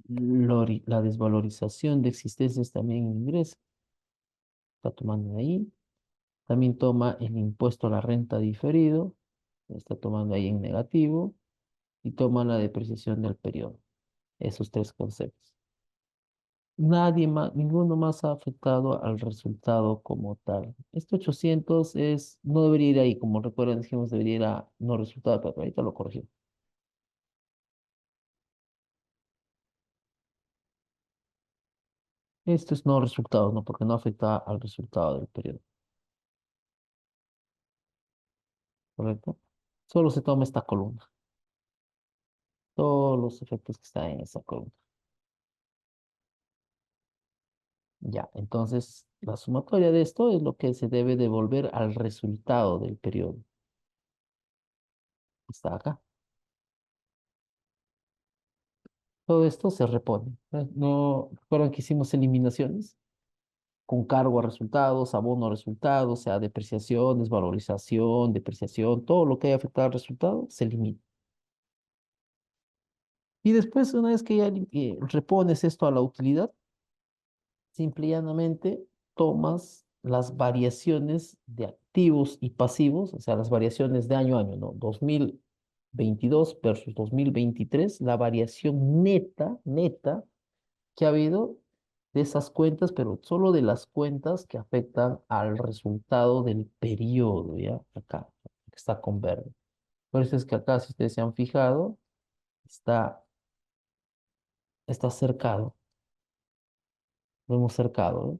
la desvalorización de existencias también ingresa, está tomando ahí. También toma el impuesto a la renta diferido, está tomando ahí en negativo, y toma la depreciación del periodo. Esos tres conceptos. Nadie más, ninguno más ha afectado al resultado como tal. Este 800 no debería ir ahí, como recuerdan, dijimos, debería ir a no resultado, pero ahorita lo corregimos. Esto es no resultado, ¿no? Porque no afecta al resultado del periodo, ¿correcto? Solo se toma esta columna, todos los efectos que están en esa columna. Ya, entonces la sumatoria de esto es lo que se debe devolver al resultado del periodo. Está acá. Todo esto se repone. ¿No recuerdan que hicimos eliminaciones? Con cargo a resultados, abono a resultados, o sea, depreciación, desvalorización, depreciación, todo lo que haya afectado al resultado se elimina. Y después, una vez que ya repones esto a la utilidad, simple y llanamente tomas las variaciones de activos y pasivos, o sea, las variaciones de año a año, ¿no? 2022 versus 2023, la variación neta que ha habido de esas cuentas, pero solo de las cuentas que afectan al resultado del periodo, ¿ya? Acá, que está con verde. Por eso es que acá, si ustedes se han fijado, está, está cercado, lo hemos cercado, ¿eh?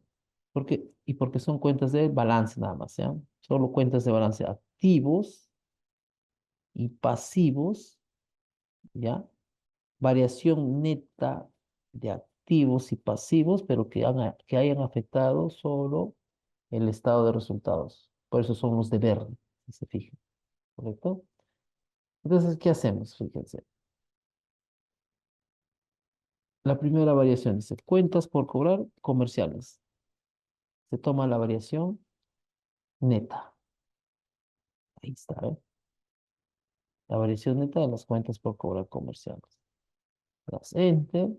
Porque son cuentas de balance nada más, ¿ya? Solo cuentas de balance activos y pasivos, ¿ya? Variación neta de activos y pasivos, pero que hayan afectado solo el estado de resultados. Por eso son los de verde, si se fijan, ¿correcto? Entonces, ¿qué hacemos? Fíjense. La primera variación dice cuentas por cobrar comerciales. Se toma la variación neta. Ahí está, ¿eh? La variación neta de las cuentas por cobrar comerciales. Das Enter.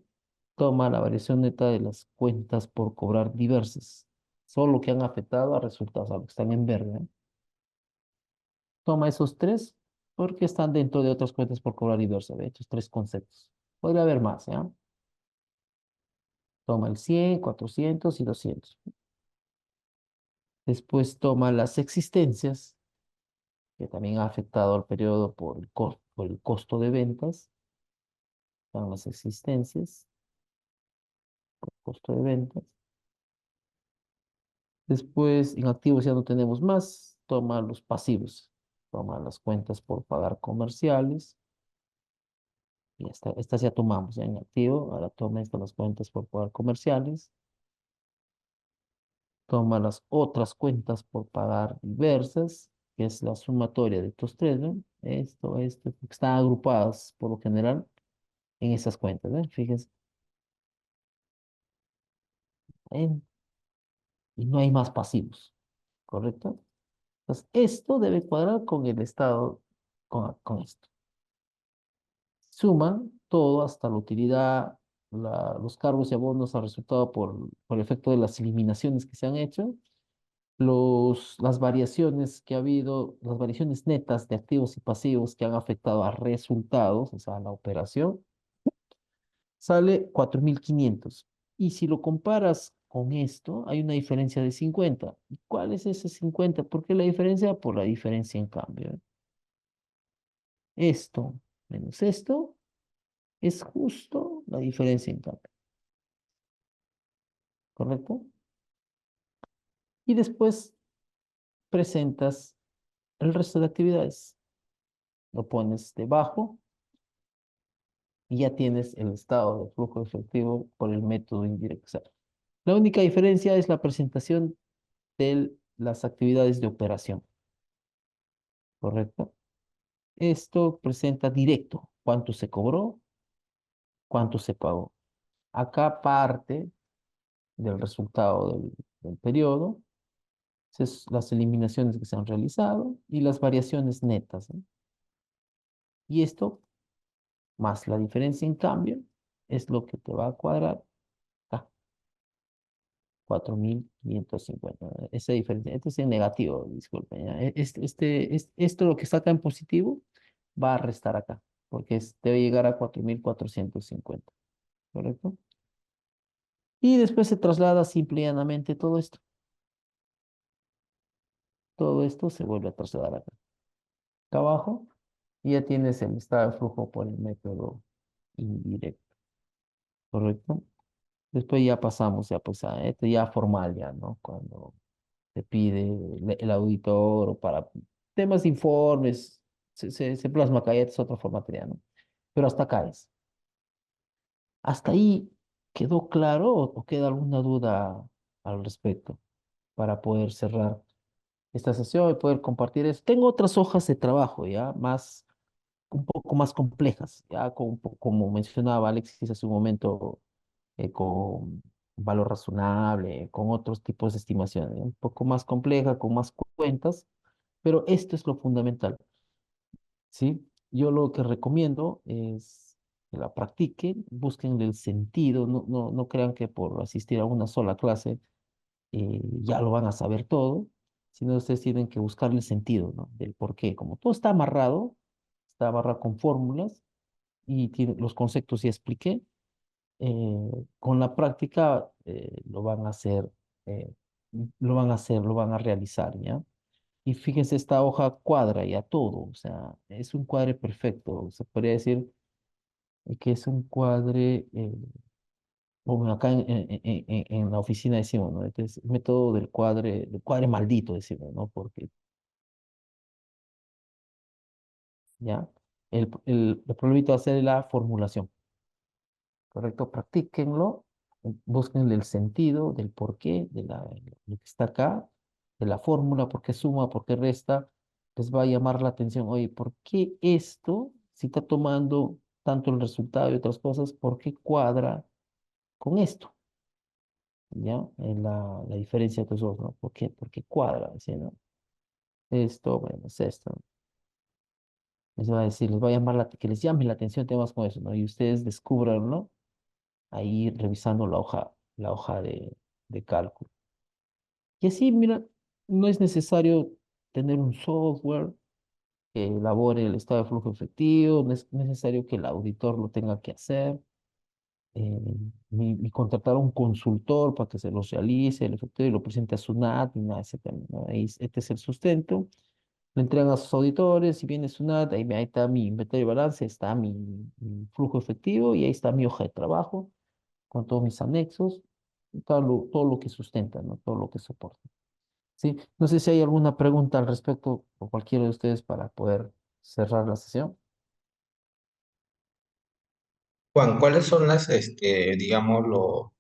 Toma la variación neta de las cuentas por cobrar diversas. Solo que han afectado a resultados, a los que están en verde, ¿eh? Toma esos tres porque están dentro de otras cuentas por cobrar diversas, de estos tres conceptos. Podría haber más, ¿ya? Toma el 100, 400 y 200. Después toma las existencias, que también ha afectado al periodo por el costo de ventas. Están las existencias, costo de ventas. Después, en activos ya no tenemos más. Toma los pasivos. Toma las cuentas por pagar comerciales. Y estas ya tomamos, ya en activo. Ahora toma estas las cuentas por pagar comerciales. Toma las otras cuentas por pagar diversas, que es la sumatoria de estos tres, ¿no? Esto, que están agrupadas por lo general en esas cuentas, ¿no? Fíjense. ¿Eh? Y no hay más pasivos, ¿correcto? Entonces, esto debe cuadrar con el estado, con esto. Suman todo hasta la utilidad, los cargos y abonos al resultado por efecto de las eliminaciones que se han hecho, las variaciones que ha habido, las variaciones netas de activos y pasivos que han afectado a resultados, o sea, a la operación, sale 4.500. Y si lo comparas con esto, hay una diferencia de 50. ¿Y cuál es ese 50? ¿Por qué la diferencia? Por la diferencia en cambio, ¿eh? Esto menos esto es justo la diferencia en cambio, ¿correcto? Y después presentas el resto de actividades. Lo pones debajo y ya tienes el estado de flujo efectivo por el método indirecto. O sea, la única diferencia es la presentación de las actividades de operación, ¿correcto? Esto presenta directo cuánto se cobró cuánto se pagó. Acá parte del resultado del periodo, las eliminaciones que se han realizado y las variaciones netas, ¿no? Y esto, más la diferencia en cambio, es lo que te va a cuadrar acá, 4.550. Esa diferencia, esto es en negativo, disculpen, ¿ya? Esto lo que está acá en positivo va a restar acá, porque debe llegar a 4.450, ¿correcto? Y después se traslada simple y llanamente todo esto. Todo esto se vuelve a trasladar acá. Acá abajo y ya tienes el estado de flujo por el método indirecto, ¿correcto? Después ya pasamos ya pues a esto ya formal ya, ¿no? Cuando te pide el auditor o para temas de informes, se plasma acá, ya es otra formato ya, ¿no? Pero hasta acá es. ¿Hasta ahí quedó claro o queda alguna duda al respecto para poder cerrar esta sesión y poder compartir eso? Tengo otras hojas de trabajo ya, un poco más complejas, ya como mencionaba Alexis hace un momento, con valor razonable, con otros tipos de estimaciones, un poco más compleja, con más cuentas, pero esto es lo fundamental, ¿sí? Yo lo que recomiendo es que la practiquen, busquen el sentido, no crean que por asistir a una sola clase ya lo van a saber todo, sino ustedes tienen que buscarle el sentido, ¿no? Del por qué. Como todo está amarrado con fórmulas y los conceptos ya expliqué, con la práctica eh, lo van a realizar, ¿ya? Y fíjense, esta hoja cuadra ya todo, o sea, es un cuadre perfecto, se podría decir que es un cuadre, como acá en la oficina decimos, ¿no? Este es el método del cuadre maldito, decimos, ¿no? Porque, ¿ya? El problemita va a ser la formulación. ¿Correcto? Practíquenlo, busquen el sentido del por qué, lo que está acá, de la fórmula, por qué suma, por qué resta, les va a llamar la atención, oye, ¿por qué esto, si está tomando tanto el resultado y otras cosas, por qué cuadra con esto? ¿Ya? La diferencia de los dos, ¿no? ¿Por qué cuadra? ¿Sí, no? Esto, bueno, es esto. Les va a decir, les va a llamar que les llame la atención temas como eso, ¿no? Y ustedes descubranlo ahí revisando la hoja de cálculo. Y así, mira, no es necesario tener un software que elabore el estado de flujo efectivo, no es necesario que el auditor lo tenga que hacer, eh, ni contratar a un consultor para que se los realice, el efectivo y lo presente a SUNAT, ni nada de ese tema, ¿no? Este es el sustento, lo entregan a sus auditores, si viene SUNAT, ahí está mi inventario de balance, está mi flujo efectivo y ahí está mi hoja de trabajo con todos mis anexos, y todo lo que sustenta, ¿no? Todo lo que soporta. ¿Sí? No sé si hay alguna pregunta al respecto por cualquiera de ustedes para poder cerrar la sesión. Juan, ¿cuáles son digamos,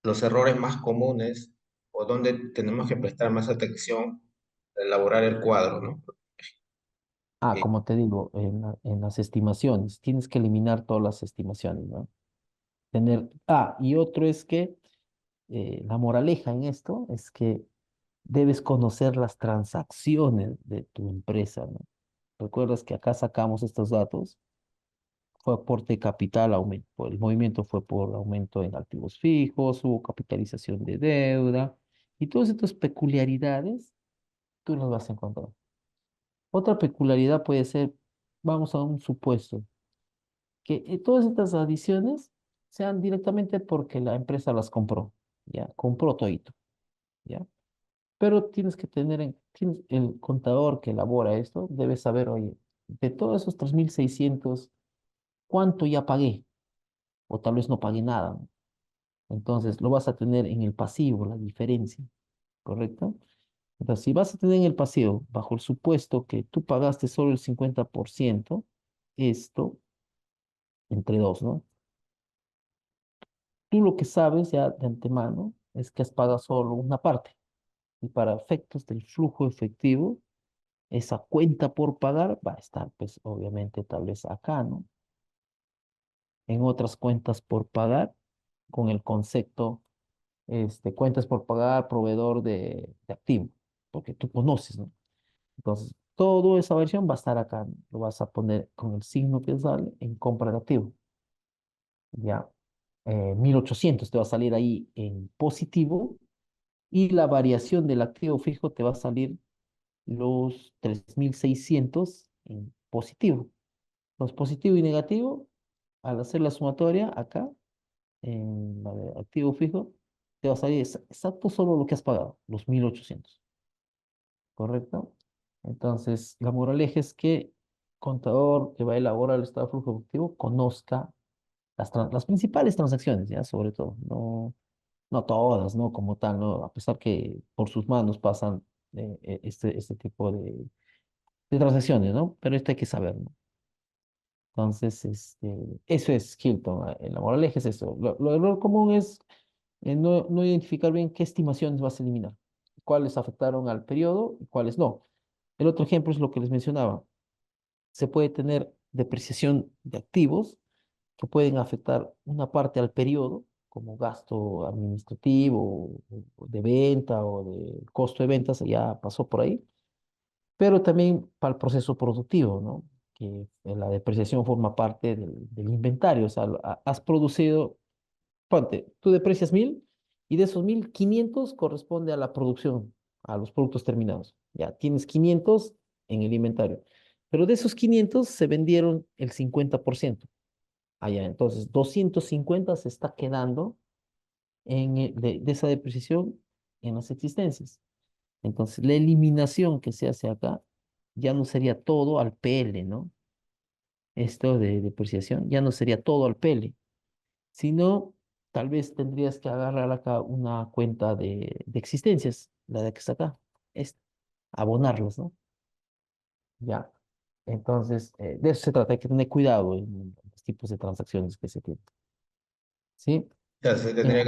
los errores más comunes o donde tenemos que prestar más atención al elaborar el cuadro, ¿no? Ah, Eh, como te digo, en las estimaciones, tienes que eliminar todas las estimaciones, ¿no? Y otro es que la moraleja en esto es que debes conocer las transacciones de tu empresa, ¿no? Recuerdas que acá sacamos estos datos, fue aporte de capital, aumento, el movimiento fue por aumento en activos fijos, hubo capitalización de deuda, y todas estas peculiaridades tú las vas a encontrar. Otra peculiaridad puede ser, vamos a un supuesto, que todas estas adiciones sean directamente porque la empresa las compró, ¿ya? Compró todito, ¿ya? Pero tienes que el contador que elabora esto debe saber, oye, de todos esos 3.600, ¿cuánto ya pagué? O tal vez no pagué nada, ¿no? Entonces lo vas a tener en el pasivo, la diferencia, ¿correcto? Entonces, si vas a tener en el pasivo, bajo el supuesto que tú pagaste solo el 50%, esto entre dos, ¿no? Tú lo que sabes ya de antemano es que has pagado solo una parte. Y para efectos del flujo efectivo, esa cuenta por pagar va a estar, pues, obviamente, tal vez acá, ¿no? en otras cuentas por pagar, con el concepto, cuentas por pagar, proveedor de activo, porque tú conoces, ¿no? Entonces, toda esa versión va a estar acá, ¿no? Lo vas a poner con el signo que sale en compra de activo, ¿ya? 1800 te va a salir ahí en positivo y la variación del activo fijo te va a salir los 3600 en positivo. Los positivo y negativo, al hacer la sumatoria acá, en la de activo fijo, te va a salir exacto solo lo que has pagado, los 1800, ¿correcto? Entonces, la moraleja es que contador que va a elaborar el estado de flujo efectivo conozca las principales transacciones, ¿ya? Sobre todo, no todas, ¿no? Como tal, ¿no? A pesar que por sus manos pasan este tipo de transacciones, ¿no? Pero esto hay que saber, ¿no? Entonces, eso es Hilton. La moraleja es eso. Lo error común es no identificar bien qué estimaciones vas a eliminar, cuáles afectaron al periodo y cuáles no. El otro ejemplo es lo que les mencionaba. Se puede tener depreciación de activos que pueden afectar una parte al periodo, como gasto administrativo, o de venta o de costo de ventas, ya pasó por ahí, pero también para el proceso productivo, ¿no? Que la depreciación forma parte del inventario, o sea, has producido, ponte, tú deprecias 1000 y de esos 1000, 500 corresponde a la producción, a los productos terminados. Ya tienes 500 en el inventario, pero de esos 500 se vendieron el 50%. Allá, entonces 250 se está quedando de esa depreciación en las existencias. Entonces, la eliminación que se hace acá ya no sería todo al PL, ¿no? Esto de depreciación ya no sería todo al PL, sino tal vez tendrías que agarrar acá una cuenta de existencias, la de que está acá, es abonarlas, ¿no? Ya. Entonces, de eso se trata, hay que tener cuidado en los tipos de transacciones que se tienen. ¿Sí? O sea, se tendría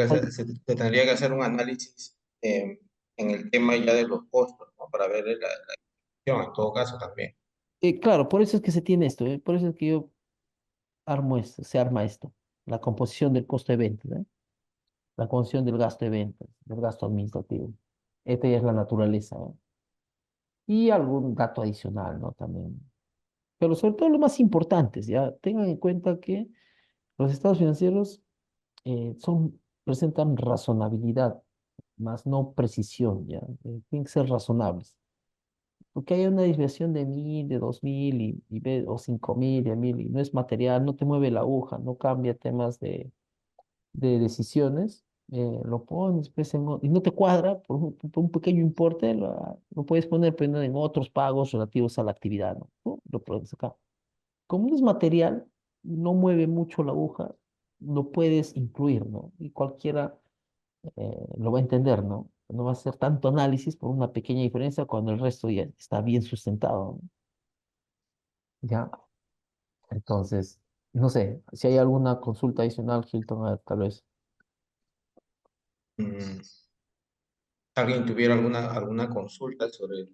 que hacer un análisis en el tema ya de los costos, ¿no? Para ver la gestión en todo caso también. Claro, por eso es que se tiene esto, ¿eh? Por eso es que yo armo esto, se arma esto, la composición del costo de ventas, ¿eh? La composición del gasto de ventas, del gasto administrativo. Esta ya es la naturaleza, ¿no? Y algún dato adicional, ¿no? También. Pero sobre todo lo más importantes, ya tengan en cuenta que los estados financieros presentan razonabilidad, más no precisión, ya. Tienen que ser razonables. Porque hay una desviación de 1000, de 2000 o 5000, de 1000, y no es material, no te mueve la aguja, no cambia temas de decisiones, lo pones pues, y no te cuadra por un pequeño importe, lo puedes poner pues, ¿no? en otros pagos relativos a la actividad, ¿no? Lo pones acá. Como no es material, no mueve mucho la aguja, lo puedes incluir, ¿no? Y cualquiera lo va a entender, ¿no? No va a hacer tanto análisis por una pequeña diferencia cuando el resto ya está bien sustentado, ¿no? ¿Ya? Entonces, no sé, si hay alguna consulta adicional, Hilton, tal vez. Mm, ¿Alguien tuviera alguna consulta sobre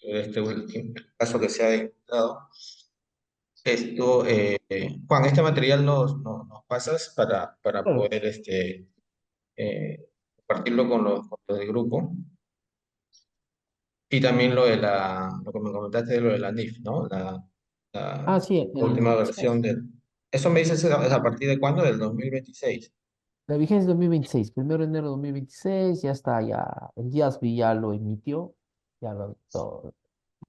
este último caso que se ha dictado? Esto, Juan, este material nos pasas para Claro. poder compartirlo con los del grupo. Y también lo que me comentaste de lo de la NIF, ¿no? Ah, sí, Última versión del... ¿Eso me dices es a partir de cuándo? Del 2026. la vigencia es 2026, 1 de enero de 2026, ya está, ya, el IASB ya lo emitió,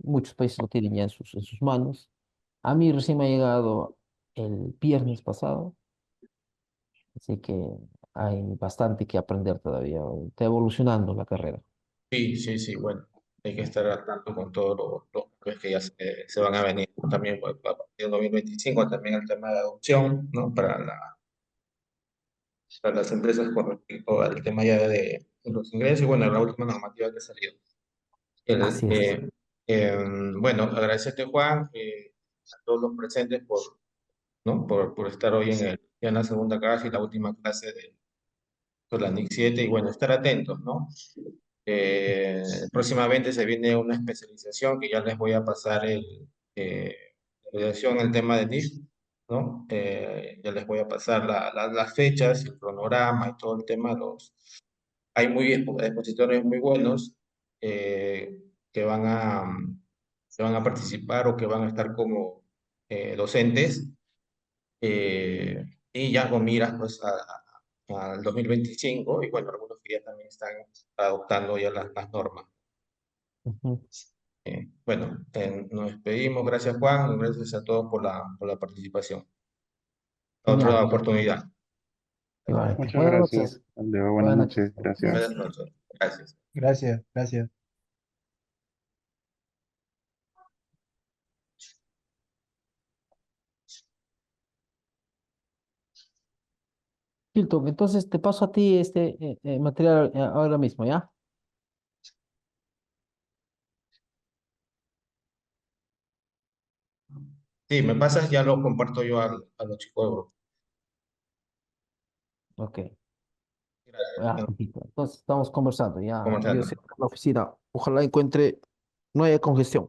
muchos países lo tienen ya en sus manos. A mí recién me ha llegado el viernes pasado, así que hay bastante que aprender todavía, está evolucionando la carrera. Sí, sí, sí, bueno. Hay que estar al tanto con todos los cambios que ya se van a venir. También pues, a partir del 2025 también el tema de adopción, ¿no? Para las empresas con respecto al tema ya de los ingresos y bueno, la última normativa que ha salido. El, Así es. bueno, agradecerte Juan, a todos los presentes ¿no? por estar hoy ya en la segunda clase y la última clase de la NIC 7 y bueno, estar atentos, ¿no? Próximamente se viene una especialización que ya les voy a pasar la evaluación, el tema de NIF, ¿no? Ya les voy a pasar las fechas, el cronograma y todo el tema. Hay expositores muy buenos eh, que que van a participar o que van a estar como docentes y ya con miras pues al 2025 y bueno, algunos que ya también están adoptando ya las normas. Ujú. Bueno, nos despedimos. Gracias, Juan. Gracias a todos por la participación. Otra Genial. oportunidad. Igualmente. Muchas Buenas gracias. noches. Leo, buenas Buenas noches. noches. Gracias. Buenas noches. Gracias. Gracias, gracias. Hilton, entonces te paso a ti este material ahora mismo, ¿ya? Sí, me pasas, ya lo comparto yo a los chicos de grupo. Ok. Gracias. Ya, listo. Entonces estamos conversando, ya. Yo Conversando. sé que la oficina, ojalá encuentre, no haya congestión.